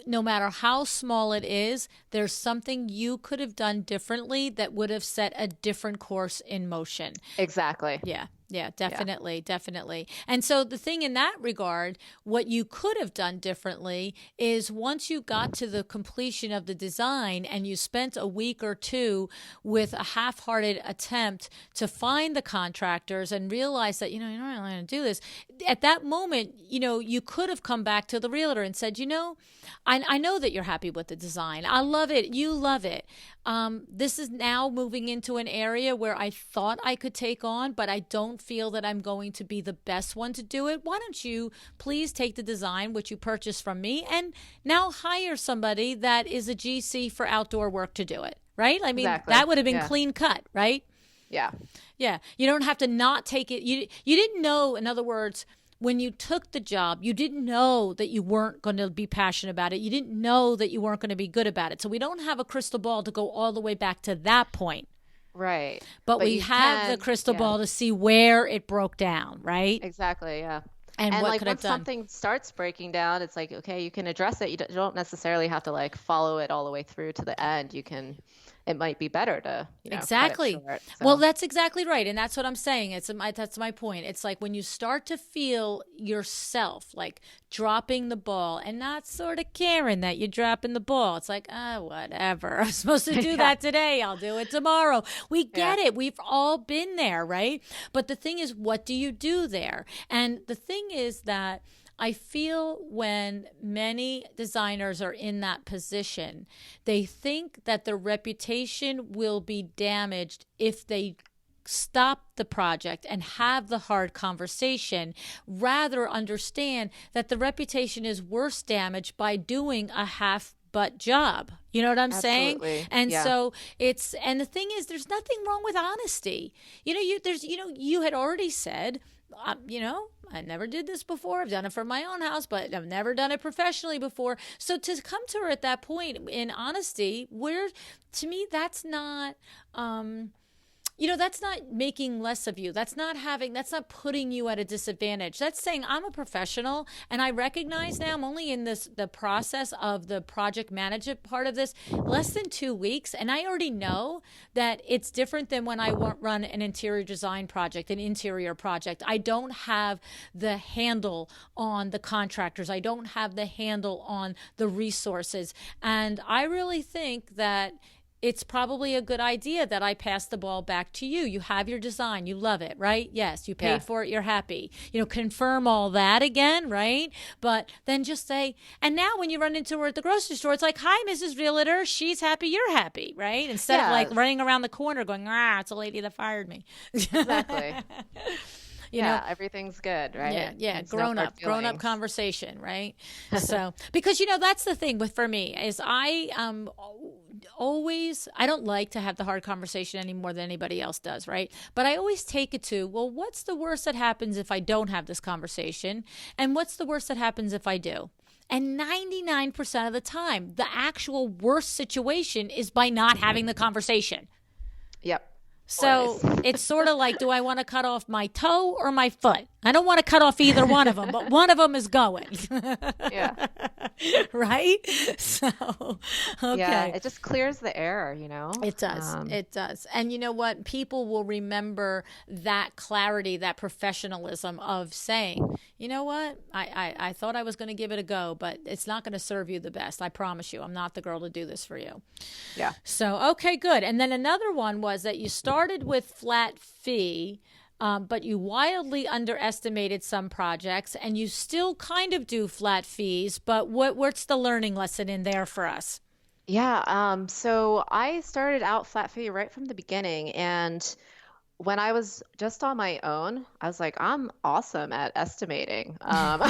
no matter how small it is, there's something you could have done differently that would have set a different course in motion. Exactly. Yeah. Yeah, Yeah. definitely, definitely. And so the thing in that regard, what you could have done differently is once you got to the completion of the design and you spent a week or two with a half-hearted attempt to find the contractors and realize that, you're not really going to do this. At that moment, you could have come back to the realtor and said, I know that you're happy with the design. I love it. You love it. This is now moving into an area where I thought I could take on, but I don't feel that I'm going to be the best one to do it. Why don't you please take the design, which you purchased from me, and now hire somebody that is a GC for outdoor work to do it, right? I mean, Exactly. that would have been Yeah. clean cut, right? Yeah. Yeah. You don't have to not take it. You didn't know, in other words, when you took the job, you didn't know that you weren't going to be passionate about it. You didn't know that you weren't going to be good about it. So we don't have a crystal ball to go all the way back to that point. Right. But we you have the can, crystal yeah, ball to see where it broke down, right? exactly. Yeah. And And what like could have once done. something starts breaking down, it's like, okay, you can address it. You don't necessarily have to like follow it all the way through to the end. It might be better to, cut it Exactly. short. Well, So, that's exactly right. And that's what I'm saying. That's my point. It's like when you start to feel yourself like dropping the ball and not sort of caring that you're dropping the ball. It's like, whatever. I'm supposed to do yeah. that today. I'll do it tomorrow. We Yeah. get it. We've all been there, right? But the thing is, what do you do there? And the thing is that I feel when many designers are in that position, they think that their reputation will be damaged if they stop the project and have the hard conversation, rather understand that the reputation is worse damaged by doing a half butt job. You know what I'm saying? Absolutely. And Yeah. so and the thing is, there's nothing wrong with honesty. You had already said, I never did this before. I've done it for my own house, but I've never done it professionally before. So to come to her at that point in honesty, to me, that's not, That's not making less of you. That's not putting you at a disadvantage. That's saying I'm a professional and I recognize now I'm only in the process of the project management part of this less than 2 weeks. And I already know that it's different than when I run an interior design project, an interior project. I don't have the handle on the contractors. I don't have the handle on the resources. And I really think that it's probably a good idea that I pass the ball back to you. You have your design. You love it, right? Yes. You paid for it. You're happy. Confirm all that again, right? But then just say, and now when you run into her at the grocery store, it's like, hi, Mrs. Realtor. She's happy. You're happy, right? Instead of like running around the corner going, it's a lady that fired me. Exactly. Everything's good, right? Yeah. Grown up conversation, right? So, because, that's the thing for me is I don't like to have the hard conversation any more than anybody else does, right? But I always take it to, well, what's the worst that happens if I don't have this conversation? And what's the worst that happens if I do? And 99% of the time, the actual worst situation is by not having the conversation. Yep. So it's sort of like, do I want to cut off my toe or my foot? I don't want to cut off either one of them, but one of them is going. Yeah. Right? So, okay. Yeah, it just clears the air, It does. It does. And you know what? People will remember that clarity, that professionalism of saying, you know what? I thought I was going to give it a go, but it's not going to serve you the best. I promise you. I'm not the girl to do this for you. Yeah. So, okay, good. And then another one was that you started with flat fee, but you wildly underestimated some projects, and you still kind of do flat fees. But what's the learning lesson in there for us? Yeah. So I started out flat fee right from the beginning, and when I was just on my own, I was like, I'm awesome at estimating. I'm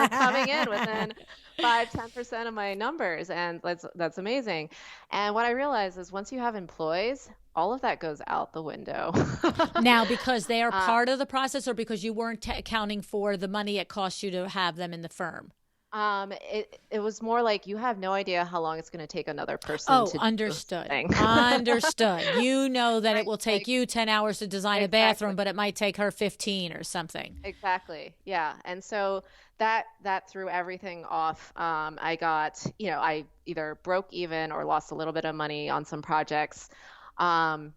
coming in within 5-10% of my numbers, and that's amazing. And what I realized is once you have employees, all of that goes out the window. Now, because they are part of the process, or because you weren't accounting for the money it costs you to have them in the firm? It was more like you have no idea how long it's going to take another person to understood. do this thing. Understood. You know that it will take you 10 hours to design a bathroom, but it might take her 15 or something. Exactly. Yeah. And so that threw everything off. I got, I either broke even or lost a little bit of money on some projects. And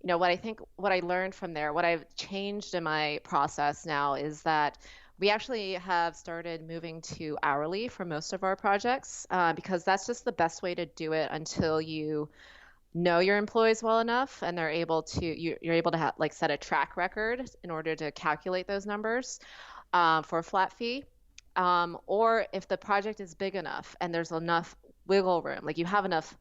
what I learned from there, what I've changed in my process now is that we actually have started moving to hourly for most of our projects, because that's just the best way to do it until you know your employees well enough and you're able to set a track record in order to calculate those numbers for a flat fee. Or if the project is big enough and there's enough wiggle room, like you have enough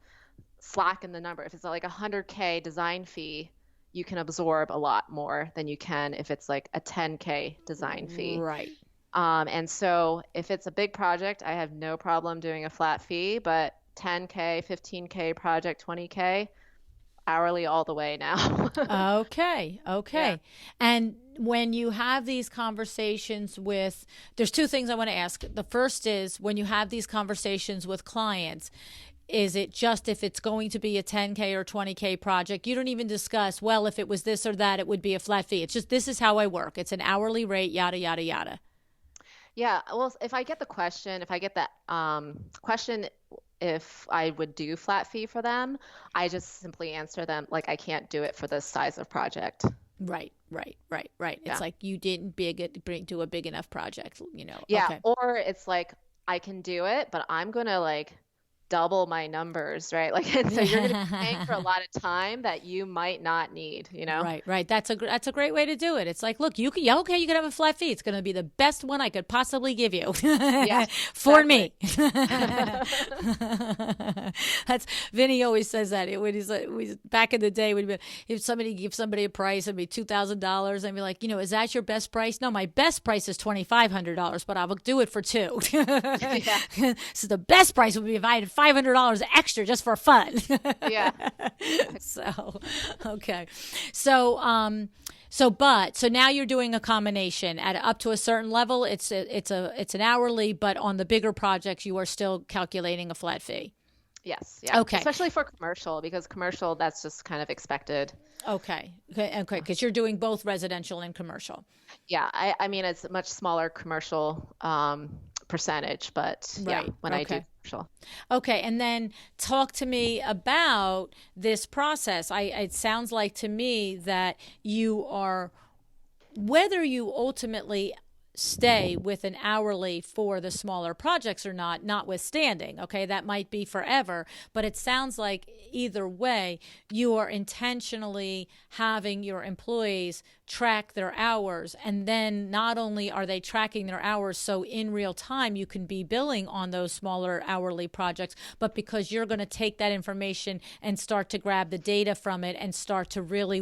slack in the number. If it's like $100K design fee, you can absorb a lot more than you can if it's like a $10K design fee. Right. And so if it's a big project, I have no problem doing a flat fee, but 10K, 15K project, 20K, hourly all the way now. Okay. Yeah. And when you have these conversations there's two things I want to ask. The first is, when you have these conversations with clients, is it just if it's going to be a 10K or 20K project, you don't even discuss, well, if it was this or that, it would be a flat fee. It's just, this is how I work. It's an hourly rate, yada, yada, yada. Yeah. Well, if I get that question, if I would do flat fee for them, I just simply answer them like, I can't do it for this size of project. Right. Yeah. It's like you didn't do a big enough project, Yeah. Okay. Or it's like, I can do it, but I'm going to double my numbers, right? And so you're going to be paying for a lot of time that you might not need, Right. That's a great way to do it. It's like, look, you can have a flat fee. It's going to be the best one I could possibly give you. Yeah, for me. That's Vinny always says that. Back in the day, if somebody gives somebody a price, it'd be $2,000. I'd be like, is that your best price? No, my best price is $2,500, but I will do it for two. Yeah. So the best price would be if I had $500 extra just for fun. Yeah. So, okay. So now you're doing a combination at up to a certain level. It's an hourly, but on the bigger projects, you are still calculating a flat fee. Yes, yeah. Okay. Especially for commercial, because commercial, that's just kind of expected. Okay. Okay. Okay. Because you're doing both residential and commercial. Yeah, I mean, it's a much smaller commercial percentage, but yeah, Right. when I do Okay. commercial. Okay. And then talk to me about this process. It sounds like to me that you are, whether you ultimately stay with an hourly for the smaller projects or not, notwithstanding, okay, that might be forever, but it sounds like either way, you are intentionally having your employees track their hours. And then not only are they tracking their hours, so in real time you can be billing on those smaller hourly projects, but because you're going to take that information and start to grab the data from it and start to really,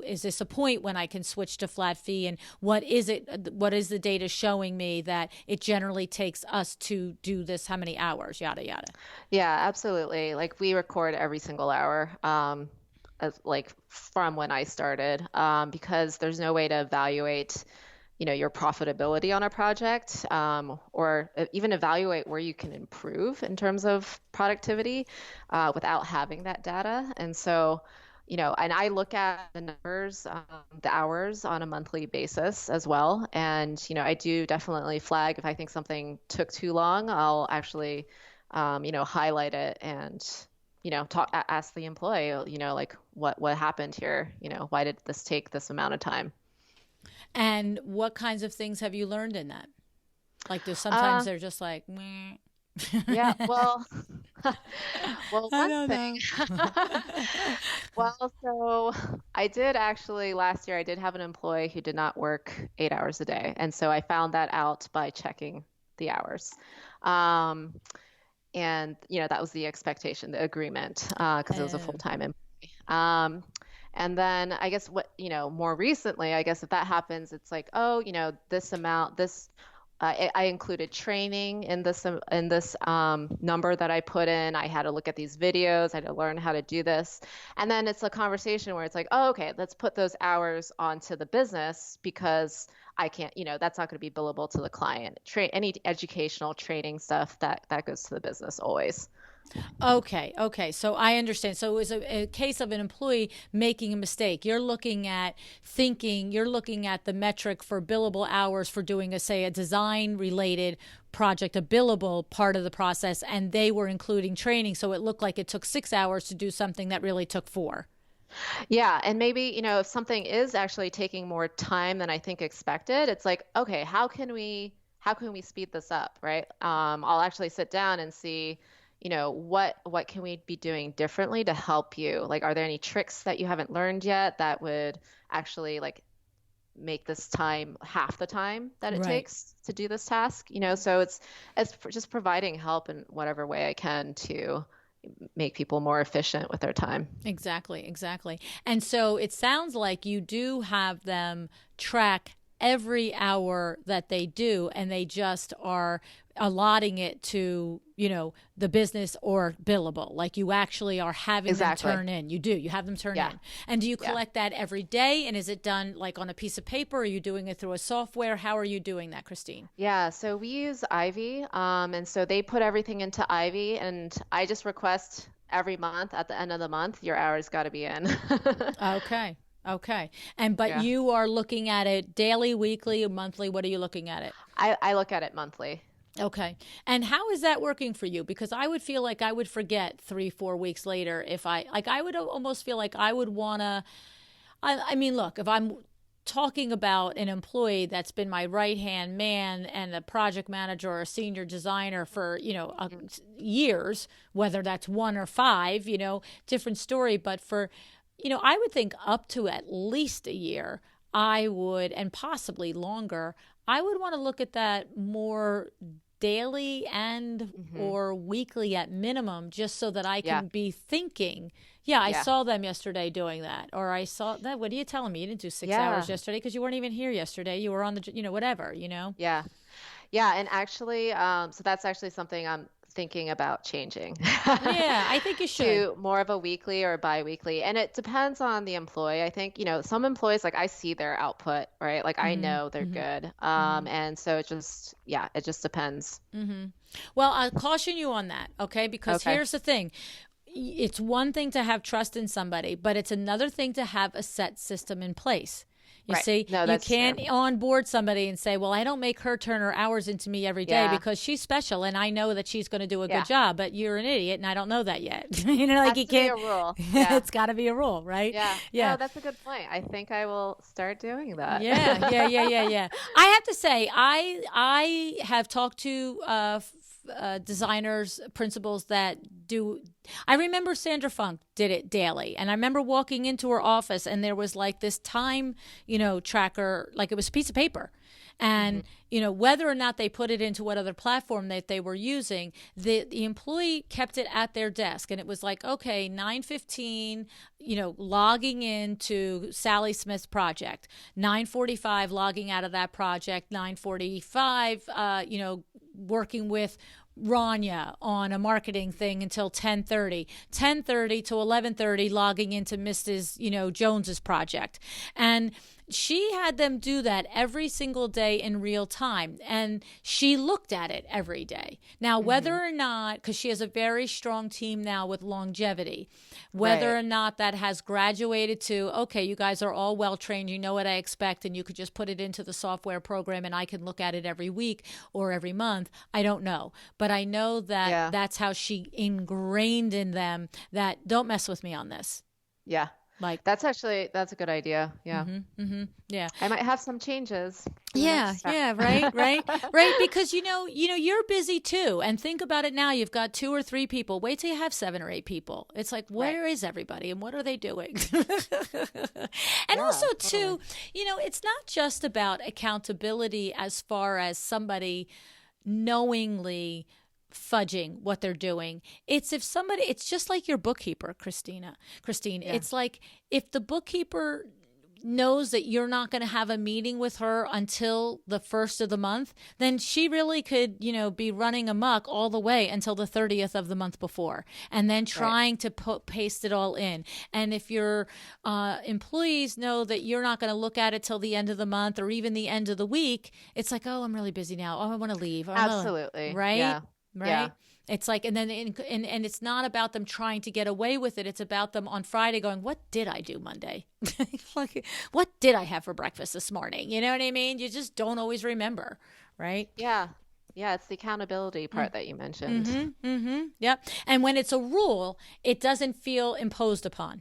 is this a point when I can switch to flat fee? And what is the data showing me that it generally takes us to do this, how many hours, yada, yada. Yeah, absolutely. Like we record every single hour, like from when I started, because there's no way to evaluate, your profitability on a project, or even evaluate where you can improve in terms of productivity, without having that data. And so, and I look at the numbers, the hours on a monthly basis as well. And, I do definitely flag if I think something took too long, I'll actually, highlight it and, ask the employee, like what happened here? Why did this take this amount of time? And what kinds of things have you learned in that? Like, there's sometimes they're just like, meh. Yeah, well, well, I one don't thing. know. Well, so I did actually last year, I did have an employee who did not work 8 hours a day. And so I found that out by checking the hours. Um, and, that was the expectation, the agreement, because it was a full-time employee. And then I guess more recently, I guess if that happens, it's like, oh, this amount, I included training in this number that I put in. I had to look at these videos. I had to learn how to do this. And then it's a conversation where it's like, oh, okay, let's put those hours onto the business because I can't, that's not going to be billable to the client. Any educational training stuff that goes to the business always. Okay, okay. So I understand. So it was a case of an employee making a mistake. You're looking at the metric for billable hours for doing say a design related project, a billable part of the process, and they were including training. So it looked like it took 6 hours to do something that really took 4. Yeah, and maybe, if something is actually taking more time than I think expected, it's like, okay, how can we speed this up, right? I'll actually sit down and see, what can we be doing differently to help you? Like, are there any tricks that you haven't learned yet that would actually like make this time half the time that it Right. takes to do this task? So it's just providing help in whatever way I can to make people more efficient with their time. Exactly, exactly. And so it sounds like you do have them track every hour that they do, and they just are allotting it to, the business or billable. Like you actually are having them Exactly. turn in. You have them turn Yeah. in. And do you Yeah. collect that every day? And is it done like on a piece of paper? Are you doing it through a software? How are you doing that, Christine? Yeah, so we use Ivy, and so they put everything into Ivy, and I just request every month at the end of the month, your hours got to be in. Okay. Okay. But Yeah, you are looking at it daily, weekly, monthly. What are you looking at it? I look at it monthly. Okay. And how is that working for you? Because I would feel like I would forget 3, 4 weeks later if I would almost feel like I would want to. I mean, look, if I'm talking about an employee that's been my right hand man and a project manager or a senior designer for, years, whether that's 1 or 5, different story. But for, I would think up to at least a year, I would, and possibly longer, I would want to look at that more daily and Hmm. or weekly at minimum, just so that I Yeah, can be thinking, yeah, I yeah, saw them yesterday doing that, or I saw that. What are you telling me? You didn't do 6 hours yeah, yesterday because you weren't even here yesterday. You were on the, whatever. yeah. Yeah, and actually, so that's actually something I'm thinking about changing Yeah, I think you should. to more of a weekly or bi-weekly. And it depends on the employee. I think, some employees, like I see their output, right? Like I Mm-hmm. know they're Mm-hmm. good. Mm-hmm. And so it just depends. Mm-hmm. Well, I'll caution you on that, okay? Because Okay. here's the thing. It's one thing to have trust in somebody, but it's another thing to have a set system in place. You Right. see, No, you that's true. can't onboard somebody and say, well, I don't make her turn her hours into me every day Yeah. because she's special and I know that she's going to do a good Yeah. job, but you're an idiot and I don't know that yet. Like Has you to be can't, a rule. Yeah. it's got to be a rule, right? Yeah. Yeah. No, that's a good point. I think I will start doing that. Yeah. I have to say, I have talked to designers, principals that do. I remember Sandra Funk did it daily, and I remember walking into her office, and there was like this time, tracker, like it was a piece of paper. And Hmm. whether or not they put it into what other platform that they were using, the employee kept it at their desk, and it was like, okay, 9:15, logging into Sally Smith's project, 9:45 logging out of that project, 9:45, working with Rania on a marketing thing until 10:30, 10:30 to 11:30 logging into Mrs. Jones's project. And she had them do that every single day in real time, and she looked at it every day. Now, whether Hmm. or not, because she has a very strong team now with longevity, whether Right. or not that has graduated to, okay, you guys are all well trained, you know what I expect, and you could just put it into the software program and I can look at it every week or every month, I don't know. But I know that Yeah. that's how she ingrained in them that don't mess with me on this. Yeah. Like, That's a good idea. Yeah. yeah. I might have some changes for the Yeah, next yeah, right. Because you're busy too. And think about it now. You've got 2 or 3 people. Wait till you have 7 or 8 people. It's like, Right. where is everybody and what are they doing? And Yeah, also totally. too, it's not just about accountability as far as somebody knowingly fudging what they're doing. It's just like your bookkeeper, Christine. Yeah. It's like if the bookkeeper knows that you're not going to have a meeting with her until the first of the month, then she really could, be running amok all the way until the 30th of the month before, and then Right. trying to paste it all in. And if your employees know that you're not going to look at it till the end of the month or even the end of the week, it's like, oh, I'm really busy now. Oh, I want to leave. Absolutely. Right? Yeah. Yeah. Right? It's like, and then, and it's not about them trying to get away with it. It's about them on Friday going, what did I do Monday? Like, what did I have for breakfast this morning? You know what I mean? You just don't always remember, right? Yeah. Yeah. It's the accountability part that you mentioned. Yep. And when it's a rule, it doesn't feel imposed upon.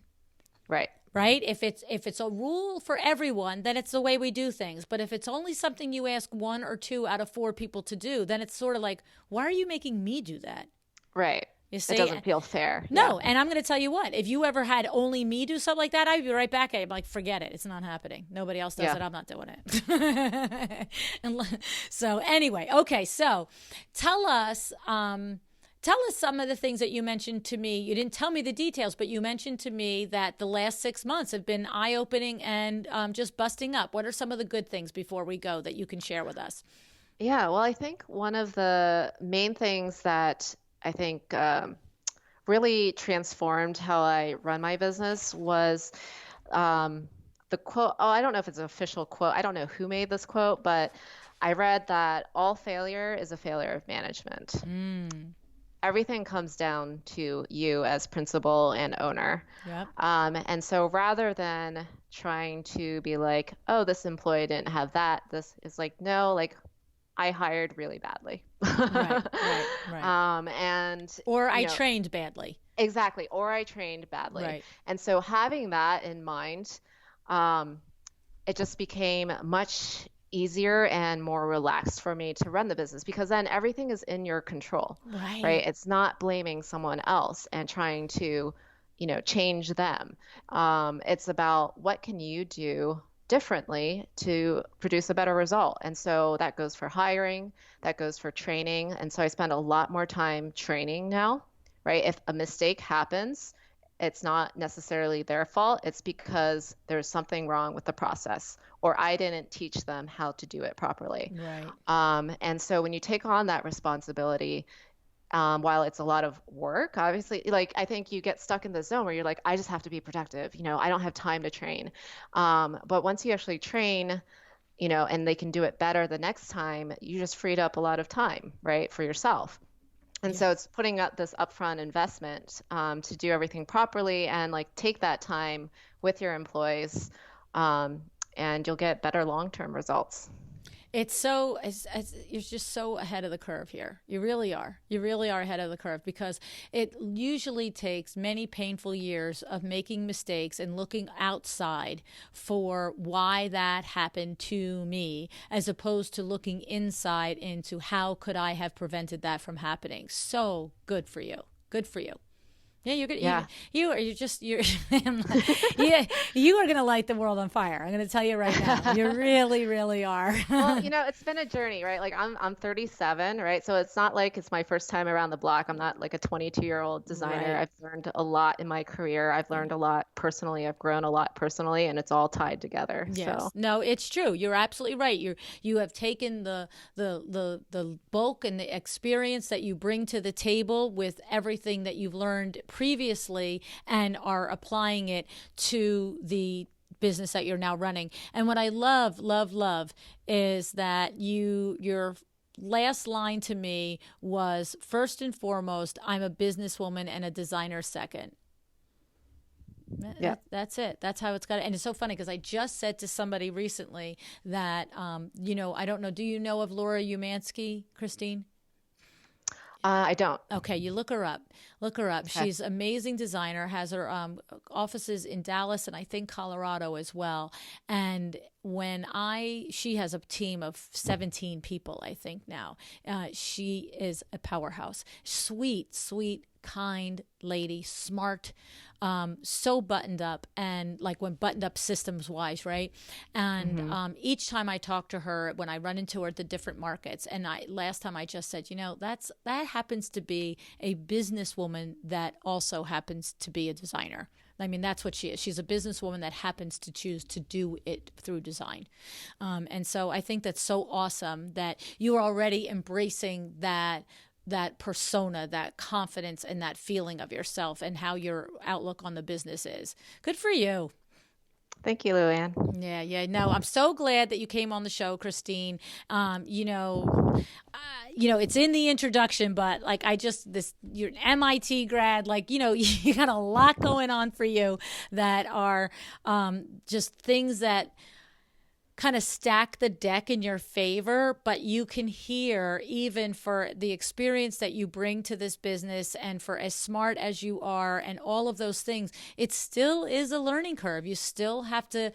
Right. Right? If it's a rule for everyone, then it's the way we do things. But if it's only something you ask 1 or 2 out of 4 people to do, then it's sort of like, why are you making me do that? Right. You It see? doesn't feel fair. Yeah. No, and I'm going to tell you what, if you ever had only me do something like that, I'd be right back at you. I'm like, forget it. It's not happening. Nobody else does Yeah. it. I'm not doing it. So anyway, okay. So tell us, tell us some of the things that you mentioned to me. You didn't tell me the details, but you mentioned to me that the last 6 months have been eye-opening and just busting up. What are some of the good things before we go that you can share with us? Yeah. Well, I think one of the main things that I think really transformed how I run my business was the quote. Oh, I don't know if it's an official quote. I don't know who made this quote, but I read that all failure is a failure of management. Everything comes down to you as principal and owner. Yep. And so rather than trying to be like, oh, this employee didn't have that, this is like, no, like I hired really badly. Right. And, Or I trained badly. exactly, or I trained badly. Right. And so having that in mind, it just became much easier and more relaxed for me to run the business because then everything is in your control, right? It's not blaming someone else and trying to, change them. It's about what can you do differently to produce a better result. And so that goes for hiring, that goes for training. And so I spend a lot more time training now, right? If a mistake happens, it's not necessarily their fault. It's because there's something wrong with the process, or I didn't teach them how to do it properly. Right. And so when you take on that responsibility, while it's a lot of work, obviously, like I think you get stuck in the zone where you're like, I just have to be productive. I don't have time to train. But once you actually train, and they can do it better the next time, you just freed up a lot of time, right, for yourself. And so it's putting up this upfront investment to do everything properly and like take that time with your employees, and you'll get better long-term results. It's you're just so ahead of the curve here. You really are. You really are ahead of the curve because it usually takes many painful years of making mistakes and looking outside for why that happened to me, as opposed to looking inside into how could I have prevented that from happening. So good for you. Good for you. Yeah, you're good. Yeah. You're yeah, you are going to light the world on fire. I'm going to tell you right now. You really, really are. Well, it's been a journey, right? Like I'm 37, right? So it's not like it's my first time around the block. I'm not like a 22-year-old designer. Right. I've learned a lot in my career. I've learned a lot personally. I've grown a lot personally, and it's all tied together. Yes. So No, it's true. You're absolutely right. You have taken the bulk and the experience that you bring to the table with everything that you've learned previously and are applying it to the business that you're now running. And what I love is that your last line to me was, first and foremost, I'm a businesswoman and a designer second. yeah. That's it. That's how it's got to. And it's so funny because I just said to somebody recently that, I don't know. Do you know of Laura Umansky, Christine? I don't. Okay, you look her up. Look her up. Okay. She's an amazing designer, has her offices in Dallas and I think Colorado as well. And she has a team of 17 people, I think now. She is a powerhouse. Sweet, kind lady, smart, so buttoned up, and like when buttoned up systems wise, right? And each time I talk to her, when I run into her at the different markets, and last time I just said, that happens to be a businesswoman that also happens to be a designer. I mean, that's what she is. She's a businesswoman that happens to choose to do it through design. And so I think that's so awesome that you are already embracing that persona, that confidence, and that feeling of yourself and how your outlook on the business is. Good for you. Thank you, LuAnn. Yeah. No, I'm so glad that you came on the show, Christine. It's in the introduction, but like you're an MIT grad, like, you got a lot going on for you that are just things that kind of stack the deck in your favor, but you can hear, even for the experience that you bring to this business and for as smart as you are and all of those things, it still is a learning curve. You still have to,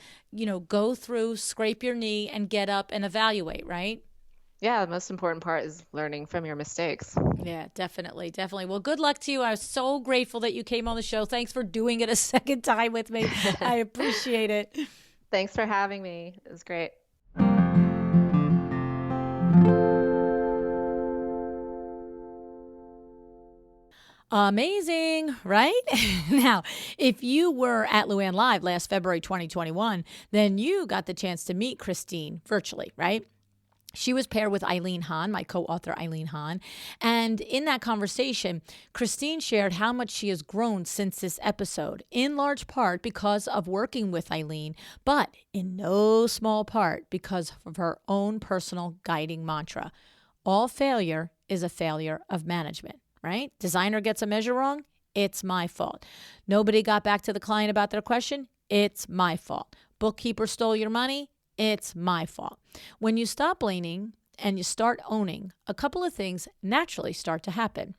go through, scrape your knee and get up and evaluate, right? Yeah, the most important part is learning from your mistakes. Yeah, definitely. Well, good luck to you. I was so grateful that you came on the show. Thanks for doing it a second time with me. I appreciate it. Thanks for having me. It was great. Amazing, right? Now, if you were at LuAnn Live last February 2021, then you got the chance to meet Christine virtually, right? She was paired with Eileen Hahn, my co-author Eileen Hahn. And in that conversation, Christine shared how much she has grown since this episode, in large part because of working with Eileen, but in no small part because of her own personal guiding mantra. All failure is a failure of management, right? Designer gets a measure wrong, it's my fault. Nobody got back to the client about their question, it's my fault. Bookkeeper stole your money, it's my fault. When you stop blaming and you start owning, a couple of things naturally start to happen.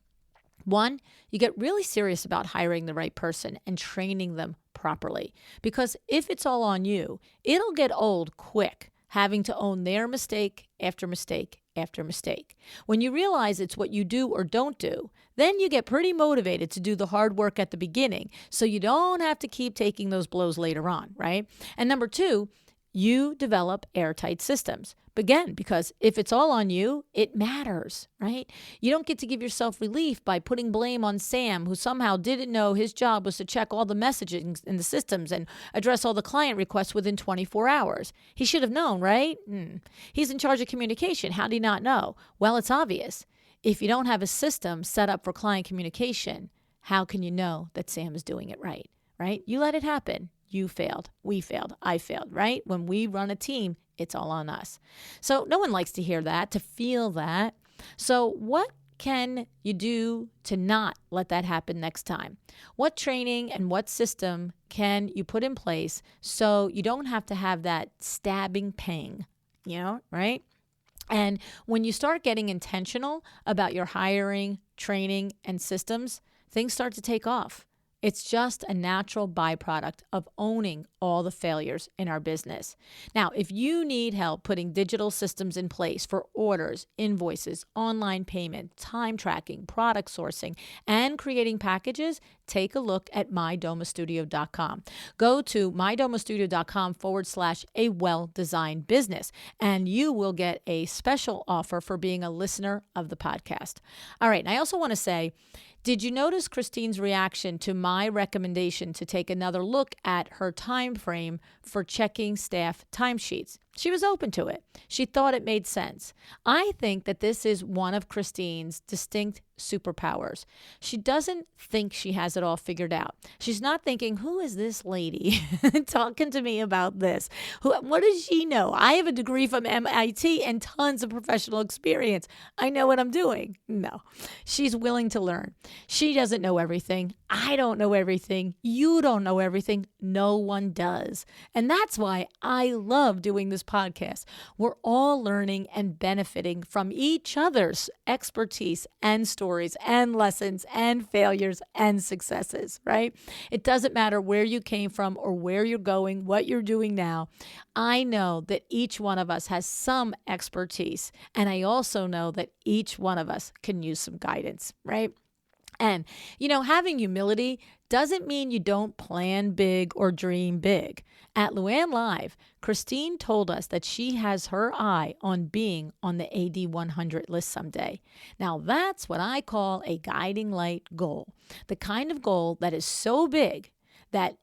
One, you get really serious about hiring the right person and training them properly. Because if it's all on you, it'll get old quick, having to own their mistake after mistake after mistake. When you realize it's what you do or don't do, then you get pretty motivated to do the hard work at the beginning so you don't have to keep taking those blows later on, right? And number two, you develop airtight systems. Again, because if it's all on you, it matters, right? You don't get to give yourself relief by putting blame on Sam, who somehow didn't know his job was to check all the messaging in the systems and address all the client requests within 24 hours. He should have known, right? He's in charge of communication. How did he not know? Well, it's obvious. if you don't have a system set up for client communication, how can you know that Sam is doing it right? Right? You let it happen. You failed. We failed. I failed, right? When we run a team, it's all on us. So no one likes to hear that, to feel that. So what can you do to not let that happen next time? What training and what system can you put in place so you don't have to have that stabbing pang, right? And when you start getting intentional about your hiring, training, and systems, things start to take off. It's just a natural byproduct of owning all the failures in our business. Now, if you need help putting digital systems in place for orders, invoices, online payment, time tracking, product sourcing, and creating packages, take a look at mydomastudio.com. Go to mydomastudio.com/a well-designed business, and you will get a special offer for being a listener of the podcast. All right. And I also want to say, did you notice Christine's reaction to my recommendation to take another look at her time frame for checking staff timesheets? She was open to it. She thought it made sense. I think that this is one of Christine's distinct superpowers. She doesn't think she has it all figured out. She's not thinking, who is this lady talking to me about this? What does she know? I have a degree from MIT and tons of professional experience. I know what I'm doing. No, she's willing to learn. She doesn't know everything. I don't know everything. You don't know everything. No one does. And that's why I love doing this podcast. We're all learning and benefiting from each other's expertise and stories and lessons and failures and successes, right? It doesn't matter where you came from or where you're going, what you're doing now. I know that each one of us has some expertise, and I also know that each one of us can use some guidance, right? And, having humility doesn't mean you don't plan big or dream big. At LuAnn Live, Christine told us that she has her eye on being on the AD 100 list someday. Now, that's what I call a guiding light goal. The kind of goal that is so big that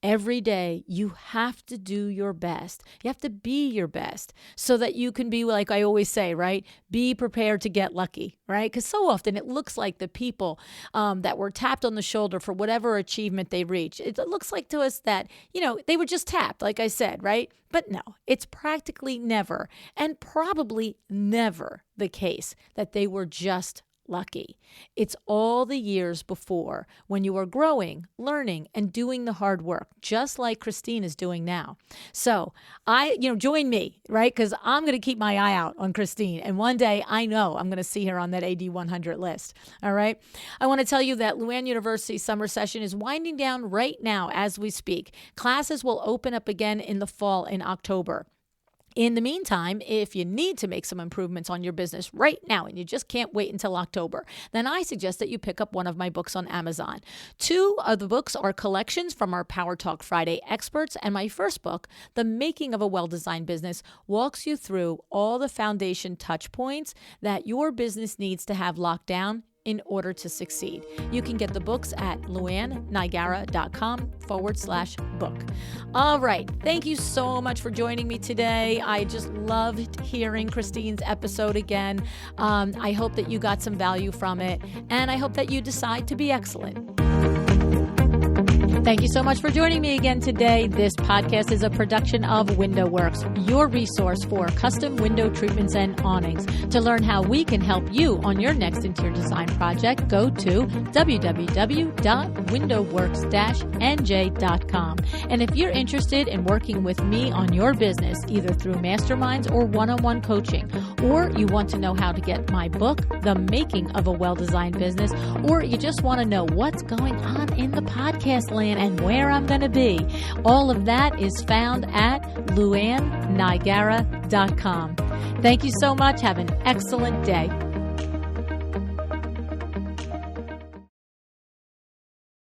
every day you have to do your best. You have to be your best so that you can be, like I always say, right? Be prepared to get lucky, right? Because so often it looks like the people that were tapped on the shoulder for whatever achievement they reached, it looks like to us that, they were just tapped, like I said, right? But no, it's practically never and probably never the case that they were just lucky. It's all the years before when you are growing, learning, and doing the hard work, just like Christine is doing now. So join me, right? Because I'm going to keep my eye out on Christine. And one day I know I'm going to see her on that AD 100 list. All right. I want to tell you that LuAnn University summer session is winding down right now as we speak. Classes will open up again in the fall in October. In the meantime, if you need to make some improvements on your business right now and you just can't wait until October, then I suggest that you pick up one of my books on Amazon. 2 of the books are collections from our Power Talk Friday experts, and my first book, The Making of a Well-Designed Business, walks you through all the foundation touch points that your business needs to have locked down in order to succeed. You can get the books at LuAnnNigara.com/book. All right. Thank you so much for joining me today. I just loved hearing Christine's episode again. I hope that you got some value from it, and I hope that you decide to be excellent. Thank you so much for joining me again today. This podcast is a production of WindowWorks, your resource for custom window treatments and awnings. To learn how we can help you on your next interior design project, go to www.windowworks-nj.com. And if you're interested in working with me on your business, either through masterminds or one-on-one coaching, or you want to know how to get my book, The Making of a Well-Designed Business, or you just want to know what's going on in the podcast land and where I'm going to be, all of that is found at LuAnnNigara.com. Thank you so much. Have an excellent day.